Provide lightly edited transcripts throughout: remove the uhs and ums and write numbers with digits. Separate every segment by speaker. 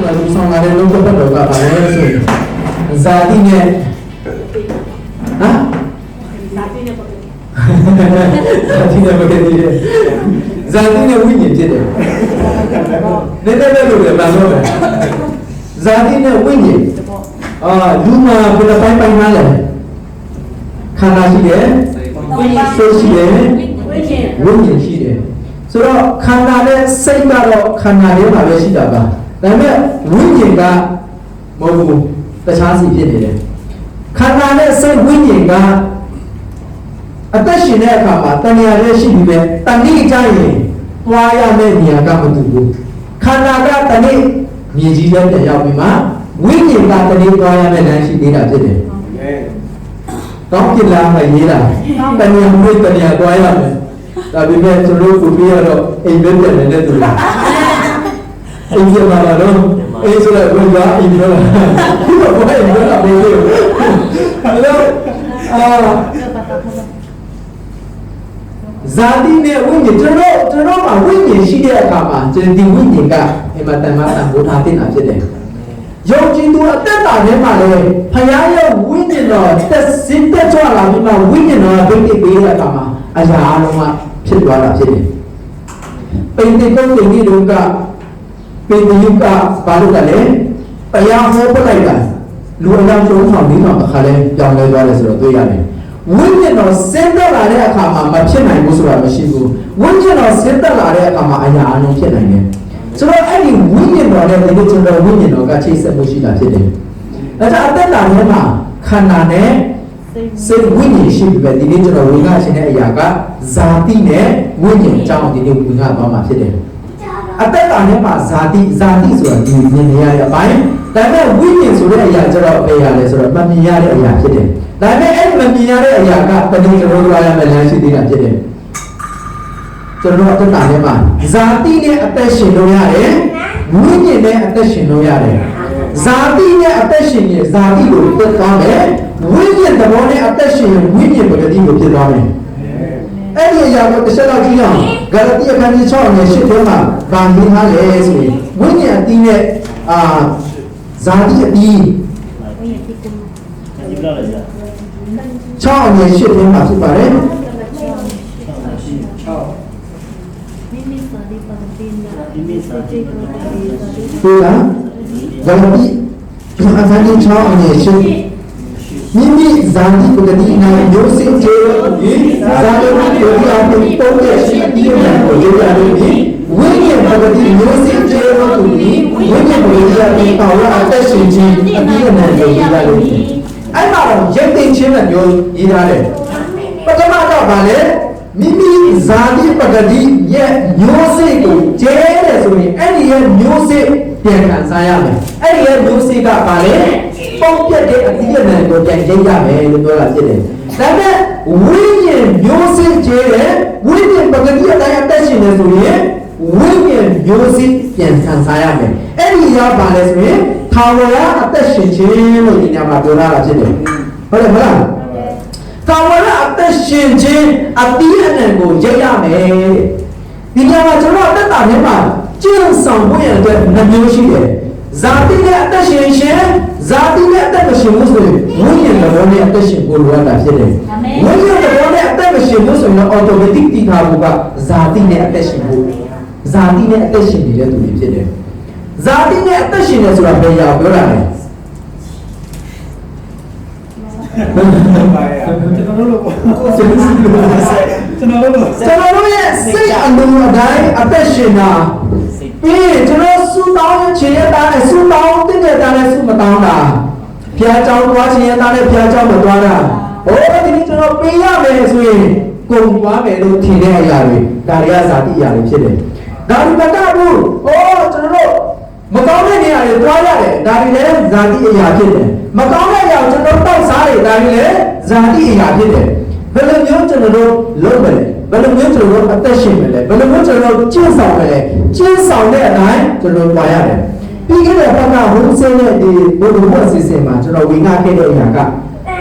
Speaker 1: မှာလူဆောင်လာတဲ့လုံးပတ်တော့ကပါလဲဆိုရင်ဇာတိနဲ့ဟမ်ဇာတိနဲ့ပတ်သက်တယ်ဇာတိနဲ့ဝိညာဉ်ဖြစ်တယ်နည်းနည်းပဲလို့လည်းမပြောဘူးဇာတိနဲ့ဝိညာဉ်လူမှာဘယ်လိုပိုင်းပိုင်းမှာလဲခန္ဓာရှိတယ်ဝိညာဉ်ရှိတယ်ဝိညာဉ်ရှိတယ်ဆိုတော့ခန္ဓာနဲ့စိတ်ကတော့ခန္ဓာထဲမှာပဲရှိတာပါဒါပေမဲ့ဝိညာဉ်ကမဟုတ်ဘူးတခြားစီဖြစ်နေတယ်ခန္ဓာနဲ့စိတ်ဝိညာဉ်ကအသက်ရှင်တဲ့အခါမှာတဏှာလည်းရှိပြီးပဲတဏှိကြရင်တွားရမယ့်နေရာကမတူဘူးခန္ဓာကတဏှိမြေကြီးထဲပြန်ရောက်ပြီးမှဝိညာဉ်ကတဏှိတွားရမယ့်လမ်းရှိသေးတာဖြစ်တယ်ကောင်းကင်လာမရေးတာတဏှာမွေးတဏှာတွားရမယ်ဒါပေမဲ့ကျွန်တော်ကိုပြရတော့အိမ်ပဲပြန်နေတဲ့သူလားအိမ်ပြန်လာတော့အိမ်ဆိုတော့ဘယ်ကအိမ်ပြောလားဒီတော့ဘယ်ပြောတာမဟုတ်ဘူးအဲ့တော့ဇာတိနဲ့ဝိညာဉ်ကျွန်တော်မှာဝိညာဉ်ရှိတဲ့အခါမှာကျွန်တော်ဒီဝိညာဉ်ကအမှန်တမ်းမှတန်ဖိုးထားတင်တာဖြစ်တယ်ယုံကြည်သူအသက်တာထဲမှာလည်းဖခင်ရဲ့ဝိညာဉ်တော်တက်စင်တက်ကြွလာပြီးမှဝိညာဉ်တော်ကဗိတ်တိပေးတဲ့အခါမှာအရာအလုံးကဖြစ်သွားတာဖြစ်တယ်ပိဋကတ်တိန်ဒီတို့ကပိဋကယုကဘာလို့ကလဲတရားဟောပလိုက်တာလူအများဆုံးဆောင်ပြီးတော့အခါလဲပြောင်းလဲသွားတယ်ဆိုတော့တွေ့ရတယ်ဝိညာဉ်တော်စင်တက်လာတဲ့အခါမှာမဖြစ်နိုင်ဘူးဆိုတာမရှိဘူးဝိညာဉ်တော်စင်တက်လာတဲ့အခါမှာအရာအလုံးဖြစ်နိုင်တယ်ဆိုတော့အဲ့ဒီဝိညာဉ်တော်နဲ့ဒီလိုကျွန်တော်ဝိညာဉ်တော်ကချိတ်ဆက်မှုရှိတာဖြစ်တယ်ဒါကြောင့်အသက်တာထဲမှာခန္ဓာနဲ့စိတ်ဝိညာဉ်ရှိပြီပဲဒီနေ့ကျွန်တော်ဝင်ငါရှင်တဲ့အရာကဇာတိနဲ့ဝိညာဉ်အကြောင်းဒီနေ့ဝင်ငါသွားမှာဖြစ်တယ်အသက်တာထဲမှာဇာတိဆိုတာဒီမြင်ရတဲ့အပိုင်းဒါပေမဲ့ဝိညာဉ်ဆိုတဲ့အရာကျတော့ဘယ်ရလဲဆိုတော့မမြင်ရတဲ့အရာဖြစ်တယ်ဒါပေမဲ့အဲ့မမြင်ရတဲ့အရာကတတိယကျွန်တော်ရမယ်လမ်းရှိသေးတာဖြစ်တယ်ကျွန်တော်အသက်တာထဲမှာဇာတိနဲ့အသက်ရှင်လို့ရတယ်ဝိညာဉ်နဲ့အသက်ရှင်လို့ရတယ်ဇာတိနဲ့အသက်ရှင်ရင်ဇာတိကိုတက်သွားမယ်ဝိညာဉ်သဘောနဲ့အသက်ရှင်ရင်ဝိညာဉ်ပဂတိကိုဖြစ်သွားမယ်အဲ့ဒီအရာကိုတစ်ချက်လောက်ကြည့်အောင်ဂလတိအခန်းကြီး6နဲ့8ထဲမှာဗာရေးထားလေဆိုရင်ဝိညာဉ်အတိနဲ့ဇာတိအတိ6နဲ့8ထဲမှာဖြစ်ပါတယ်对啊，咱们按咱的朝呢是，明明咱的不个地呢，有些节日咱的有的啊，都在是地呢，我觉得的呢，为年那个地有些节日的呢，为年不个地啊，到了在申请啊，地呢有的的呢，哎嘛，人定钱呢有一大嘞，不怎么着吧嘞。မိမိဇာတိပဂတိရဲ့မျိုးစိတ်ကိုကျဲတယ်ဆိုရင်အဲ့ဒီရဲ့မျိုးစိတ်ပြန်ခံစားရမယ်အဲ့ဒီရဲ့မျိုးစိတ်ကဘာလဲပုံပြတ်တဲ့အတိအမှန်ကိုပြန်ကျင်းရမယ်လို့ပြောတာဖြစ်တယ်ဒါပေမဲ့ဝိညာဉ်မျိုးစိတ်ကျဲတယ်ဝိညာဉ်ပဂတိအတိုင်းအသက်ရှင်နေဆိုရင်ဝိညာဉ်မျိုးစိတ်ပြန်ခံစားရမယ်အဲ့ဒီရောက်ပါလဲဆိုရင်ထာဝရအသက်ရှင်ခြင်းလို့ဒီညမှာပြောတာဖြစ်တယ်ဟုတ်တယ်မလားကာဝရအသက်ရှင်ခြင်းအတိအနံကိုရရမယ်ဒီညမှာကျွန်တော်အသက်တာထဲမှာကျင့်ဆောင်ဖို့ရတဲ့နှမျိုးရှိတယ်ဇာတိနဲ့အသက်ရှင်ခြင်းဇာတိနဲ့အသက်မရှင်ဘူးဆိုရင်ဝိညာဉ်တော်နဲ့အသက်ရှင်ဖို့လိုအပ်တာဖြစ်တယ်ဝိညာဉ်တော်နဲ့အသက်မရှင်ဘူးဆိုရင် automatic တည်ထားဖို့ကဇာတိနဲ့အသက်ရှင်ဖို့ဇာတိနဲ့အသက်ရှင်နေတဲ့သူတွေဖြစ်တယ်ဇာတိနဲ့အသက်ရှင်နေဆိုတာဘယ်ရောက်ပြောတာလဲကျွန်တော်တို့ရဲ့စိတ်အလုံးအတိုင်းအသက်ရှင်တာပြီးကျွန်တော်စူတောင်းခြင်းရတာနဲ့စူတောင်းတဲ့တာနဲ့စူမတောင်းတာဖျားကြောင်းသွားခြင်းရတာနဲ့ဖျားကြောင်းမသွားတာဟိုဒီနေ့ကျွန်တော်ပေးရမယ်ဆိုရင်ကုန်သွားမယ်လို့ထင်တဲ့အရာတွေဒါတွေကဇာတိအရာတွေဖြစ်တယ်ဒါဒီမကဘူးဟိုကျွန်တော်တို့မကောင်းတဲ့နေရာတွေသွားရတယ်ဒါတွေလည်းဇာတိအရာဖြစ်တယ်မကောင်းတဲ့အရာကျွန်တော်တောက်စားတယ်ဒါတွေလည်းဇာတိအရာဖြစ်တယ်ဘယ်လိုမျိုးကျွန်တော်တို့လုပ်မလဲဘယ်လိုမျိုးကျွန်တော်တို့အသက်ရှင်မလဲဘယ်လိုမျိုးကျွန်တော်တို့ကျင့်ဆောင်မလဲကျင့်ဆောင်တဲ့အတိုင်းကျွန်တော်သွားရတယ်ပြီးခဲ့တဲ့ဘက်ကဟိုးစင်းတဲ့ဒီဘုဒ္ဓဘုရားစီစဉ်မှာကျွန်တော်ဝင်ငါခဲ့တဲ့အရာက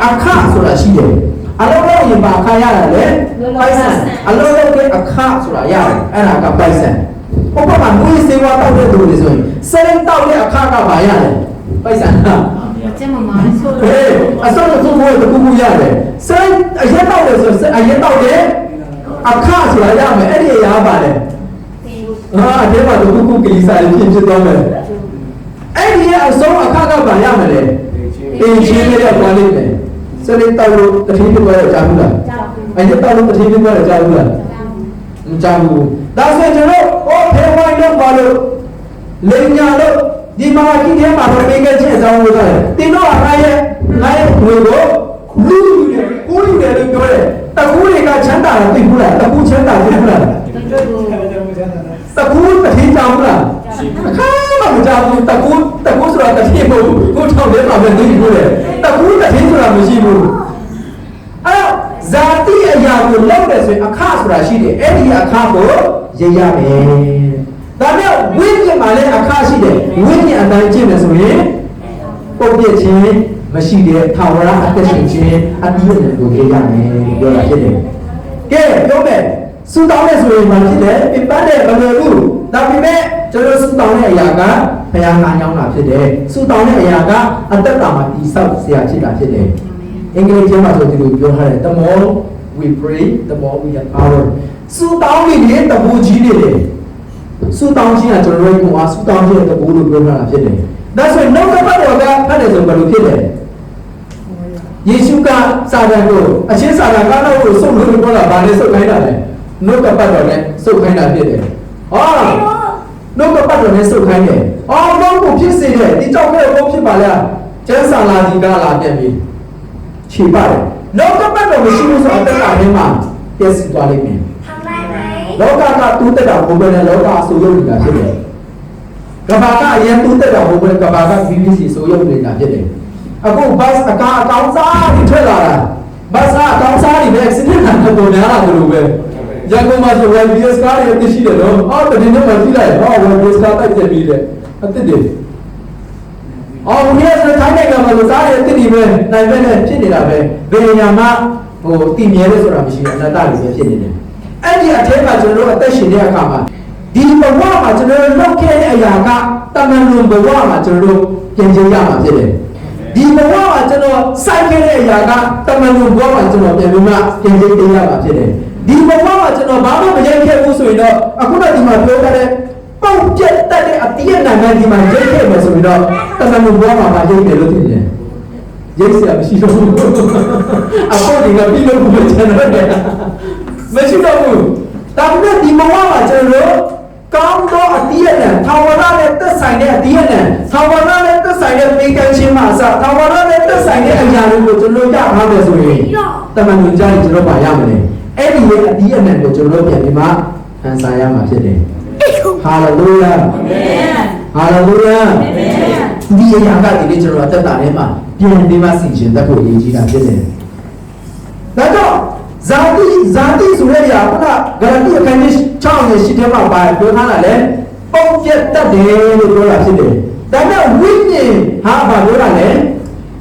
Speaker 1: အခဆိုတာရှိတယ်အလုံးလုံးရင်ပါအခရရတယ်လေပိုက်ဆံအလုံးလုံးရဲ့အခဆိုတာရတယ်အဲ့ဒါကပိုက်ဆံ ဥပမာမွေးစေဝါတောက်တဲ့သူတွေဆိုရင်စရင်တောက်တဲ့အခါကပါရတယ်ပိုက်ဆံလား
Speaker 2: ကျမမဆိုး
Speaker 1: ဟေးအစောဆုံးဘွေးတခုခုရတယ်စရင်အရက်တောက်တယ်ဆိုအရက်တောက်တဲ့အခါဆိုတာရမယ်အဲ့ဒီအရာပါတယ်ဟာအဲ့မှာတခုခုကိစ္စဖြစ်သွားမယ်အဲ့ဒီအဆုံးအခါကပါရမယ်လေအင်းချင်းလေးရောက်သွားလိမ့်မယ်စရင်တောက်လို့တတိပြသွားရကြဘူးလားအရက်တောက်လို့တတိပြသွားရကြဘူးလားမကြဘူးဒါဆိုကျွန်တော်ဖေဝိုင်းတော့ပါလို့လိန်ညာလို့ဒီမှာကိထဲမှာတော့ပေးခဲ့ခြင်းအကြောင်းလို့ဆိုတယ်တင်တော့ငါရဲ့ငါရဲ့ငွေကိုလူလူတယ်ကိုလူတယ်လို့ပြောတယ်တကူတွေကချမ်းသာတာသိဘူးလားတကူချမ်းသာသိဘူးလားတကူတတိကြောင်ဘူးလားအခါမှမကြောက်ဘူးတကူဆိုတာတတိမဟုတ်ဘူးကိုထောက်တယ်မှာပဲသိဘူးလေတကူတတိဆိုတာမရှိဘူးအဲ့တော့ဇာတိအရာကိုလောက်တယ်ဆိုရင်အခါဆိုတာရှိတယ်အဲ့ဒီအခါကိုရရမယ်ဒါနဲ့ဝိညာဉ်မှာလည်းအခါရှိတယ်ဝိညာဉ်အတိုင်းကျင့်တယ်ဆိုရင်ပုတ်ပြခြင်းမရှိတဲ့ထာဝရအသက်ရှင်ခြင်းအတိအကျကိုရရမယ်ပြောတာဖြစ်တယ်ကဲပြောမယ်စူတောင်းတဲ့ဆိုရင်ဘာဖြစ်လဲပြပတ်တဲ့မလွယ်ဘူးဒါပေမဲ့ကျွန်တော်စူတောင်းတဲ့အရာကဘုရားကညောင်းတာဖြစ်တယ်စူတောင်းတဲ့အရာကအသက်တာမှာတည်ဆောက်စရာဖြစ်တာဖြစ်တယ်အင်္ဂလိပ်ကျမ်းမှာဆိုဒီလိုပြောထားတယ် the more we pray the more we have power စူတောင်းနေတဲ့တပူကြီးနေတယ်စူတောင်းခြင်းကကျွန်တော်တို့ကိုအားစူတောင်းခြင်းတဲ့တပူလို့ပြောထားတာဖြစ်တယ်ဒါဆိုရင်နောက်ကပတ်တော်ကဖတ်တယ်ဆိုဘယ်လိုဖြစ်လဲယေရှုကစာတန်ကိုအချင်းစာတန်ကတော့ကိုစုပ်လို့ပြောတာဗာနဲ့စုပ်ခိုင်းတာလေနှုတ်ကပတ်တော်နဲ့စုပ်ခိုင်းတာဖြစ်တယ်ဟောနှုတ်ကပတ်တော်နဲ့စုပ်ခိုင်းတယ်အော်တော့ကိုဖြစ်စေတယ်ဒီကြောင့်လည်းဘုဖြစ်ပါလားကျမ်းစာလာဒီကလာပြန်ပြီခြေပါတယ်နှုတ်ကပတ်တော်မရှိဘူးဆိုအတ္တတာထဲမှာပြည့်စုံသွားလိမ့်မယ်လောကကတူးတက်တာဘုံပဲနဲ့လောကအဆူရုပ်နေတာဖြစ်တယ်ကဘာကအရင်တူးတက်တာဘုံပဲကဘာက BBC ဆိုရုပ်နေတာဖြစ်တယ်အခုဘတ်အကောင်းစားတွေထွက်လာတာဘတ်စားအကောင်းစားတွေပဲ accident နဲ့ပုံများလာတယ်လို့ပဲရန်ကုန်မှာဆိုရင် BS ကားတွေသိရှိတယ်နော်အော်တနေ့မှကြည့်လိုက်ဟော BS ကားတိုက်တယ်ပြီးတယ်အစ်စ်တယ်အော်ဘုရားဆိုတိုင်းနိုင်ငံမှာစားရတဲ့တည်ပဲနိုင်ပဲနဲ့ဖြစ်နေတာပဲဘယ်ညာမှာတည်မြဲလို့ဆိုတာမရှိဘူးအနတ္တတွေပဲဖြစ်နေတယ်အဲ့ဒီအထက်မှာကျွန်တော်တို့အသက်ရှင်တဲ့အခါမှာဒီဘဝမှာကျွန်တော်တို့လုပ်ခဲ့တဲ့အရာကတမန်တော်ဘဝမှာကျွန်တော်တို့ပြင်ကျရမှာဖြစ်တယ်ဒီဘဝမှာကျွန်တော်စိုက်ခဲ့တဲ့အရာကတမန်တော်ဘဝမှာကျွန်တော်ပြင်ပြီးမှပြင်ကျရမှာဖြစ်တယ်ဒီဘဝမှာကျွန်တော်ဘာမှမရိုက်ခဲ့ဘူးဆိုရင်တော့အခုတော့ဒီမှာပြောထားတဲ့ပေါက်ပြတ်တဲ့အတိအနာမှဒီမှာရိုက်ခဲ့မယ်ဆိုရင်တော့တမန်တော်ဘဝမှာရိုက်တယ်လို့ထင်တယ်ရိုက်စရာမရှိတော့ဘူးအခုဒီကပြီးလို့ပဲကျွန်တော်တယ်မရှိတော့ဘူးဒါပေမဲ့ဒီဘဝမှာကျွန်တော်ကောင်းသောအတိအနံထာဝရနဲ့သက်ဆိုင်တဲ့အတိအနံထာဝရနဲ့သက်ဆိုင်တဲ့ပေကံချင်းမှာအစထာဝရနဲ့သက်ဆိုင်တဲ့အရာတွေကိုကျွန်တော်ရထားတယ်ဆိုရင်တမန်တော်ကြားရင်ကျွန်တော်ပါရမယ်အဲ့ဒီရဲ့အတိအနံကိုကျွန်တော်ပြန်ပြီးမှဟန်စာရမှာဖြစ်တယ်ဟာလေလုယာအာမင်ဟာလေလုယာအာမင်ဒီအရာကဒီနေ့ကျွန်တော်အသက်တာထဲမှာပြန်ပြီးမှစီခြင်းတတ်ဖို့ရည်ကြီးတာဖြစ်တယ်ဒါကြောင့်ဇာတိဆိုတဲ့နေရာကဂရတိအခန်းကြီး6ရဲ့ရှိတဲ့မှာပါပြောထားတာလေပုံပြတ်တတ်တယ်လို့ပြောတာဖြစ်တယ်ဒါကြောင့်ဝိညာဉ်ဟာဘာပြောတာလဲ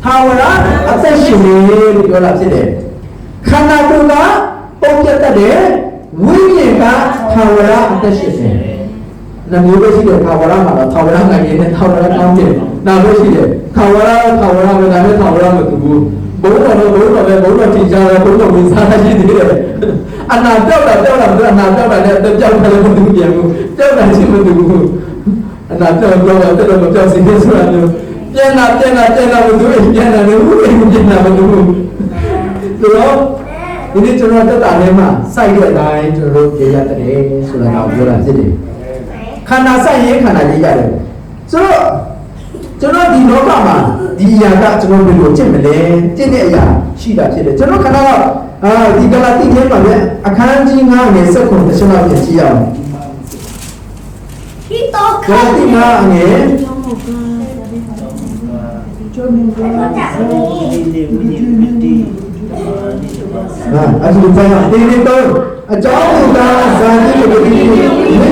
Speaker 1: ထာဝရအသက်ရှင်နေလို့ပြောတာဖြစ်တယ်ခန္ဓာကိုယ်ကပုံပြတ်တတ်တယ်ဝိညာဉ်ကထာဝရအသက်ရှင်နေနှမျိုးပဲရှိတယ်ထာဝရမှာတော့ထာဝရငါရည်နဲ့ထာဝရကောင်းတယ်နောက်လို့ရှိတယ်ထာဝရပဲဒါနဲ့ထာဝရမတူဘူးဘုံတော်ပဲဘုံတော်ထင်ရှားတယ်ဘုံတော်ဝင်စားရှိသေးတယ်အနာပြောက်တာမလို့အနာပြောက်တာနဲ့ပြောက်တယ်လည်းမတူပြန်ဘူးပြောက်တာချင်းမတူဘူးအနာပြောက်တော့တော်မပြောက်စီနေဆိုတာမျိုးပြန်လာမတူဘူးပြန်လာလို့ပြန်လာမတူဘူးဆိုတော့ဒီနေ့ကျွန်တော်တက်တာထဲမှာစိုက်တဲ့အတိုင်းကျွန်တော်တို့ရရတယ်ဆိုတာတော့ပြောတာဖြစ်တယ်ခန္ဓာစိုက်ရင်ခန္ဓာရေးရတယ်ဆိုတော့ကျွန်တော်ဒီလောကမှာဒီအရာကကျွန်တော်ဘယ်လိုကျင့်မလဲကျင့်တဲ့အရာရှိတာဖြစ်တယ်ကျွန်တော်ခဏတော့ဒီကလာတိထဲမှာလည်းအခန်းကြီး9နဲ့စက္ကုံတစ်ချက်လောက်ပြင်ကြည့်အောင်ဒီတော့ခန်းကြီး9နဲ့ကျွန်တော်အခုဒီပိုင်းတင်းနေတော့အကြောင်းကဇာတိကိုဒီမိ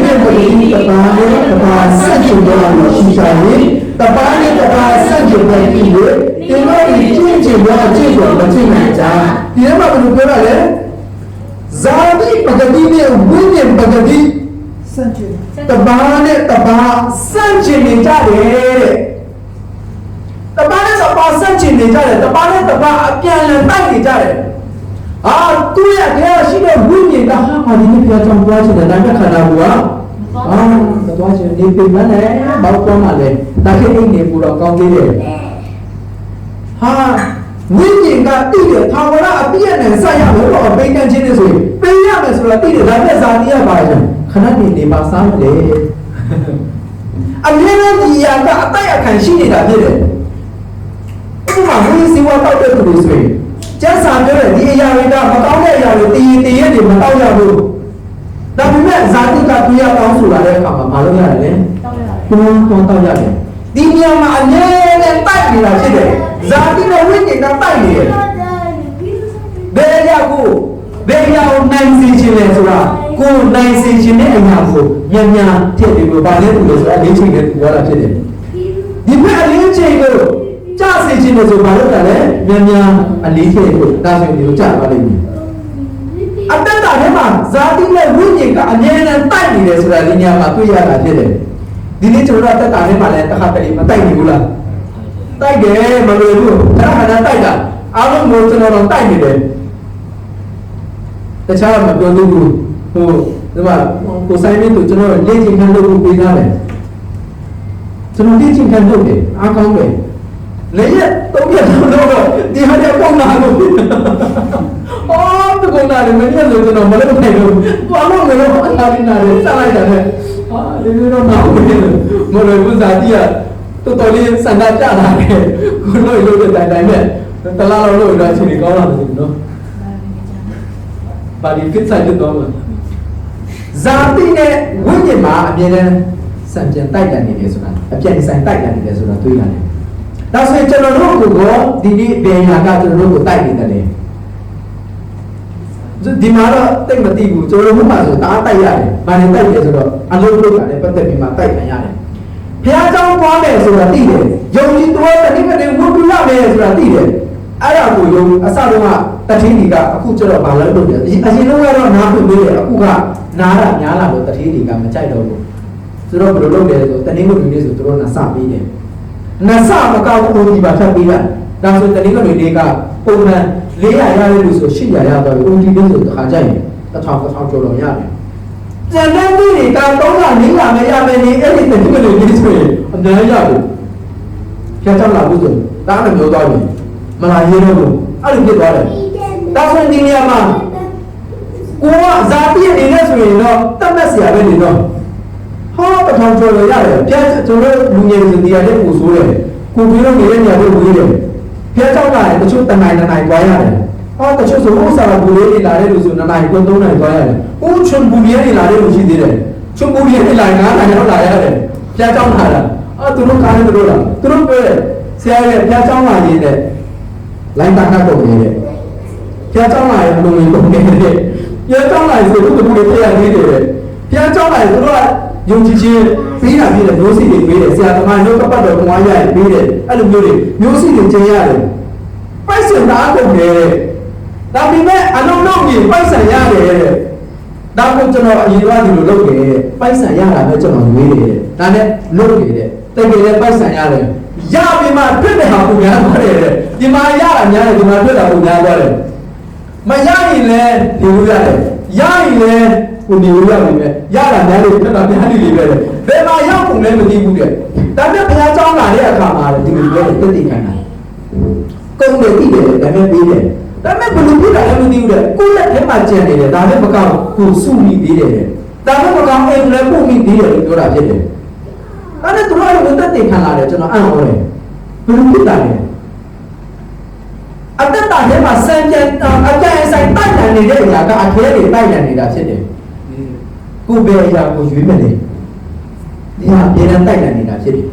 Speaker 1: မိကိုဒီတပါးနဲ့တပါးဆက်ချင်တော့ရှိချင်ရင်တပါးနဲ့တပါးဆက်ချင်တဲ့ဒီလိုဒီလိုကျင့်တော့မကျင့်နိုင်ကြဒီမှာဘယ်လိုပြောရလဲဇာတိပဂတိနဲ့ဝိညာဉ်ပဂတိ တဘာနဲ့တဘာစန့်ကျင်နေကြတယ်တဘာနဲ့တဘာစန့်ကျင်နေကြတယ်တဘာနဲ့တဘာအပြန်လည်တိုက်နေကြတယ်သူရဲ့တရားရှိတဲ့ဝိညာဉ်ကဟာဒီနေ့ပြကြောင်းသွားချင်တယ်ဒါပေမဲ့ခန္ဓာကိုယ်ကသွားချင်နေပြီမနဲ့ဘောက်ပေါ်မှာလေဒါခေအိမ်နေပူတော့ကောင်းသေးတယ်ဝိညာဉ်ကတည်တယ်ထာဝရအပြည့်နဲ့ဆက်ရမယ်တော့ပိန်ကန်ချင်းနေဆိုရင်ပေးရမယ်ဆိုတော့တည်တယ်ဒါနဲ့ဇာတိရပါရဲ့ခဏနေပါစားမလဲအမြဲတမ်းဒီအရာကအတိုက်အခံရှိနေတာဖြစ်တယ်ဥပမာဝိစီဝါတောက်တဲ့သူတွေဆိုရင်ကျမ်းစာပြောတဲ့ဒီအရာတွေကမကောင်းတဲ့အရာတွေတည်ရင်တွေမတောက်ရဘူးဒါပေမဲ့ဇာတိကပြရကောင်းဆိုတာတဲ့အခါမှာမလုပ်ရတယ်လေတောက်ရတယ်ဒီနေရာမှာအမြဲတမ်းတိုက်နေတာဖြစ်တယ်ဇာတိနဲ့ဝိညာဉ်ကတိုက်နေတယ်ဘယ်အရာကိုနိုင်စေခြင်းလဲဆိုတာကိုနိုင်စေခြင်းတဲ့အရာကိုမြန်မြန်ထည့်ပြီးတော့ဗာလဲလို့ဆိုတာလေးချိန်နဲ့ပြောတာဖြစ်တယ်ဒီဘက်အလေးချိန်ကိုကြားစေခြင်းလို့ဆိုဘာလို့လဲမြန်မြန်အလေးချိန်ကိုဒါဆိုရင်ဒီလိုကြားပါလိမ့်မယ်အတ္တထဲမှာဇာတိနဲ့ဝိညာဉ်ကအမြဲတမ်းတိုက်နေတယ်ဆိုတာဒီနေရာမှာတွေ့ရတာဖြစ်တယ်ဒီနေ့ကျွန်တော်တို့အတ္တထဲမှာလည်းတစ်ခါတလေမတိုက်ဘူးလားတိုက်တယ်မလို့ဘူးအဲ့ဒါကတိုက်တာအားလုံးကိုကျွန်တော်တို့တိုက်နေတယ်တခြားမပြောသေးဘူးဒီမှာကိုဆိုင်မင်းတို့ကျွန်တော်လေ့ကျင့်ခန်းလုပ်ပေးထားတယ်ကျွန်တော်လေ့ကျင့်ခန်းလုပ်တယ်အားကောင်းတယ်လေရက်တော့ပြတော့ဒီဟာတွေပုံနာလို့ဒီကုန်းနာလည်းမင်းရဲ့ဆိုကျွန်တော်မလုပ်နိုင်ဘူးဘာလို့လဲတော့အားရင်းနာတယ်ဆက်လိုက်တာနဲ့ဒီလိုတော့မဟုတ်ဘူးမလို့ဘူးဇာတိကတော်လေးစံတာကြတာလေကိုလို့လို့တဲ့တိုင်းနဲ့တလားလို့လို့တော့အချိန်ကြီးကောင်းလာတယ်နော်ပါဒီကိစ္စတွေတော့ဇာတိနဲ့ဝိညာဉ်မှာအမြဲတမ်းစံပြန်တိုက်တယ်နေတယ်ဆိုတာအပြန်ဆိုင်တိုက်တယ်နေတယ်ဆိုတာတွေးရတယ်ဒါဆိုရင်ကျွန်တော်တို့ကိုဒီနေ့ဘယ်ညာကကျွန်တော်တို့ကိုတိုက်နေတယ်လေဒီမှာတော့တိတ်မသိဘူးကျွန်တော်တို့မှဆိုတားတိုက်ရတယ်။ဘာနဲ့တိုက်လဲဆိုတော့အလုံးလုံးကလည်းပတ်သက်ပြီးမှတိုက်ခံရတယ်။ဘုရားကျောင်းပွားမယ်ဆိုတာသိတယ်။ယုံကြည်တော်တဲ့နေ့ကတည်းကဝတ်ပြုရမယ်ဆိုတာသိတယ်။အဲ့ဒါကိုယုံအစတုန်းကတတိဒီကအခုကျတော့ဘာလဲလို့ပြောအရင်ကတော့နားဖွင့်ပေးတယ်အခုကနားတာများလာလို့တတိဒီကမကြိုက်တော့ဘူး။ဆိုတော့ဘယ်လိုလုပ်လဲဆိုတနေ့ကိုဒီနေ့ဆိုတို့ကစပေးတယ်။နစမကောက်ဘူးဒီပါထပ်ပေးတာ။ဒါဆိုတနေ့ကိုဒီနေ့ကပုံမှန်400ရရလို့ဆို800ရသွားပြီ OT လို့ဆိုတခါကြိုက်ရင်1000ကျော်တော့ရတယ်ကျန်တဲ့နေ့တွေက300 400မရမယ်နေအဲ့ဒီတတိကလေးကြီးဆိုရင်အများကြီးရတယ်ဖြတ်ချလာဘူးဆိုတားလည်းမျိုးသွားပြီမလာရေးတော့ဘူးအဲ့လိုဖြစ်သွားတယ်ဒါဆိုဒီနေရာမှာကိုကဇာတိအနေနဲ့ဆိုရင်တော့တတ်မှတ်စရာပဲနေတော့1000ကျော်လို့ရတယ်ဖြတ်ကျွန်တော်လူငယ်တွေဒီရတဲ့ပူဆိုးတယ်ကိုပြီးတော့နေတဲ့နေရာတွေဝေးတယ်ဖျက်ချောက်လာရင်တချို့တနိုင်သွားရတယ်တချို့ဆိုဥစ္စာဘူလေးတွေလာတဲ့လူဆို2နိုင်3နိုင်သွားရတယ်ချွန်ဘူလေးတွေလာတဲ့လူရှိသေးတယ်ချွန်ဘူလေးတွေလာ9နိုင်တော့လာရတယ်ဖျက်ချောက်လာတာသူတို့ကားနေတို့လားသူတို့ပြောတယ်ဆရာရဲ့ဖျက်ချောက်လာရင်တဲ့လိုင်းတာကတော့နေတဲ့ဖျက်ချောက်လာရင်ဘယ်လိုလဲလုပ်နေတဲ့ဖျက်ချောက်လာရင်ဆိုသူတို့တွေဖျက်နေတယ်ဖျက်ချောက်လာရင်သူတို့ကယုံကြည်ခြင်းပေးတာပြီးတယ်မျိုးစီတွေပေးတယ်ဆရာသမားမျိုးကပတ်တော်ကိုဝါရရင်ပေးတယ်အဲ့လိုမျိုးတွေမျိုးစီတွေကျင်ရတယ်ပိုက်ဆံသားကုန်တယ်ဒါပေမဲ့အလုံးလုံးကြီးပိုက်ဆံရတယ်ဒါကိုကျွန်တော်အရင်ကဒီလိုလုပ်တယ်ပိုက်ဆံရတာပဲကျွန်တော်ရွေးတယ်ဒါနဲ့လုပ်နေတဲ့တကယ်လည်းပိုက်ဆံရတယ်ရပြီမှဖြစ်တဲ့ဟာကိုများသွားတယ်ဒီမှာရတာများတယ်ဒီမှာဖြစ်တာကိုများသွားတယ်မရရင်လည်းဒီလိုရတယ်ရရင်လည်းကိုဒီလိုရပြီပဲရတာများလို့ဖြစ်တာများနေလေပဲဘယ်မှာရောက်ကုန်လဲမသိဘူးတဲ့ဒါနဲ့ဘုရားကျောင်းလာတဲ့အခါမှာဒီလိုပြောတယ်တိတ်ခိုင်းတာကုန်းတယ်တိတယ်ဒါနဲ့ပြီးတယ်ဒါမဲ့ဘယ်လိုဖြစ်တာလဲမသိဘူးတဲ့ကိုယ့်လက်ထဲမှာကျန်နေတယ်ဒါနဲ့မကောင်းကိုစုမိပြီးတယ်ဒါနဲ့မကောင်းအိမ်လည်းပို့မိပြီးတယ်လို့ပြောတာဖြစ်တယ်ဒါနဲ့သူတို့ကတက်တိတ်ခံလာတယ်ကျွန်တော်အံ့ဩတယ်ဘယ်လိုဖြစ်တာလဲအတ္တထဲမှာစံကြံအကြံဆိုင်တိုက်တယ်နေတဲ့အရာကအခဲတွေတိုက်တယ်နေတာဖြစ်တယ်ကိုယ်ပဲအရာကိုရွေးမယ်လေဒီဟာပြေတန်းတိုက်တယ်နေတာဖြစ်တယ်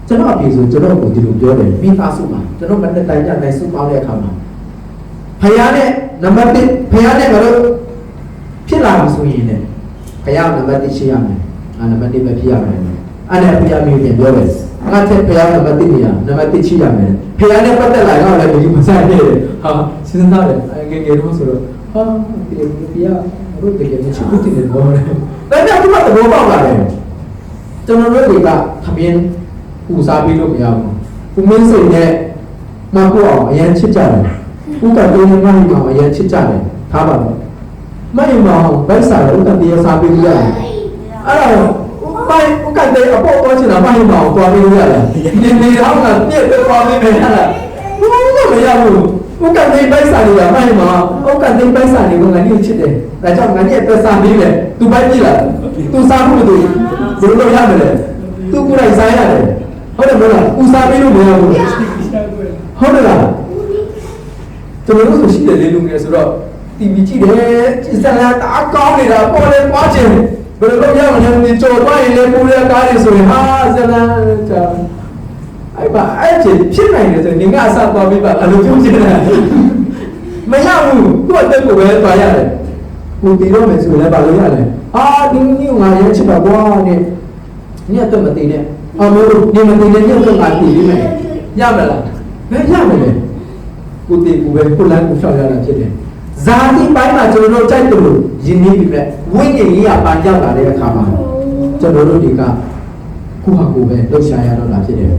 Speaker 1: ကျွန်တော်အပြေဆိုကျွန်တော်ကိုဒီလိုပြောတယ်မိသားစုမှာကျွန်တော်မတက်တိုင်းကြနိုင်စုပေါင်းတဲ့အခါမှာဖယားနဲ့နံပါတ်1ဖယားနဲ့ကတော့ဖြစ်လာလို့ဆိုရင်လည်းဖယားနံပါတ်1ရှိရမယ်နံပါတ်1ပဲဖြစ်ရမယ်အဲ့ဒါဖယားမျိုးပြန်ပြောတယ်ငါတဲ့ဖယားနံပါတ်1နေရနံပါတ်1ရှိရမယ်ဖယားနဲ့ပတ်သက်လာတော့လည်းဒီမဆိုင်နေတယ်ဟာစဉ်းစားတယ်ငယ်ငယ်တော့ဆိုတော့ဟာဒီဖယားတို့တကယ်မရှိဘူးတင်တယ်ဘောတယ် ဒါကြောင့်ဒီမှာသဘောပေါက်လာတယ်ကျွန်တော်တို့တွေကသမင်းပူစားပြီးလို့မရဘူးဦးမင်းစိတ်နဲ့မဟုတ်အောင်အရင်ချစ်ကြတယ်ဦးကတိုးနေမှအောင်အရင်ချစ်ကြတယ်ထားပါတော့မယုံမအောင်ဗိုက်စားတော့ဦးကတရားစားပြီးရတယ်အဲ့တော့ပိုင်ဦးကတဲ့အပေါ်ပေါ်ချင်တာမယုံမအောင်သွားပြီးရတယ်နေတော့ကပြည့်သွားပြီးပဲဟဲ့လားဘူးမရဘူးဦးကနေပိုက်စားနေရမှန်မှာဦးကနေပိုက်စားနေကငါညစ်ချစ်တယ်ဒါကြောင့်ငါညက်ပဲစားပြီးလေသူပိုက်ပြီလားသူစားဖို့တူဘယ်လိုရမလဲသူကိုယ်တိုင်စားရတယ်ဟုတ်တယ်မလားဦးစားပြီးလို့မရဘူးဟုတ်တယ်လားကျွန်တော်တို့ရှိတယ်လေလူငယ်ဆိုတော့တီဗီကြည့်တယ်စက်လာတအားကောင်းနေတာပေါ်လေပွားချင်ဘယ်လိုရမလဲဒီကြော်သွားရင်လေပူတဲ့ကားတွေဆိုရင်ဟာစက်လာအဲ့ပါအဲ့ဖြစ်နိုင်တယ်ဆိုရင်ငါအစားသွားပြီးပါအလိုပြုံးချင်တယ်မရဘူးသူ့အတက်ကိုပဲသွားရတယ်ကိုတည်တော့မယ်ဆိုလည်းပါလို့ရတယ်အာဒီငါရဲချစ်ပါကွာနဲ့ညက်တော့မတည်နဲ့အမေတို့ဒီမတည်နဲ့ညက်တော့ငါတည်ပြီးမယ်ရမလားဘယ်ရမလဲကိုတည်ကိုပဲကိုလန်းကိုရှောက်ရတာဖြစ်တယ်ဇာတိပိုင်းမှာကျွန်တော်တို့ကြိုက်တယ်လို့ယဉ်နေပြီမဲ့ဝိညာဉ်ကြီးကပန်ရောက်လာတဲ့အခါမှာကျွန်တော်တို့တွေကကိုဟာကိုပဲလှုပ်ရှားရတော့တာဖြစ်တယ်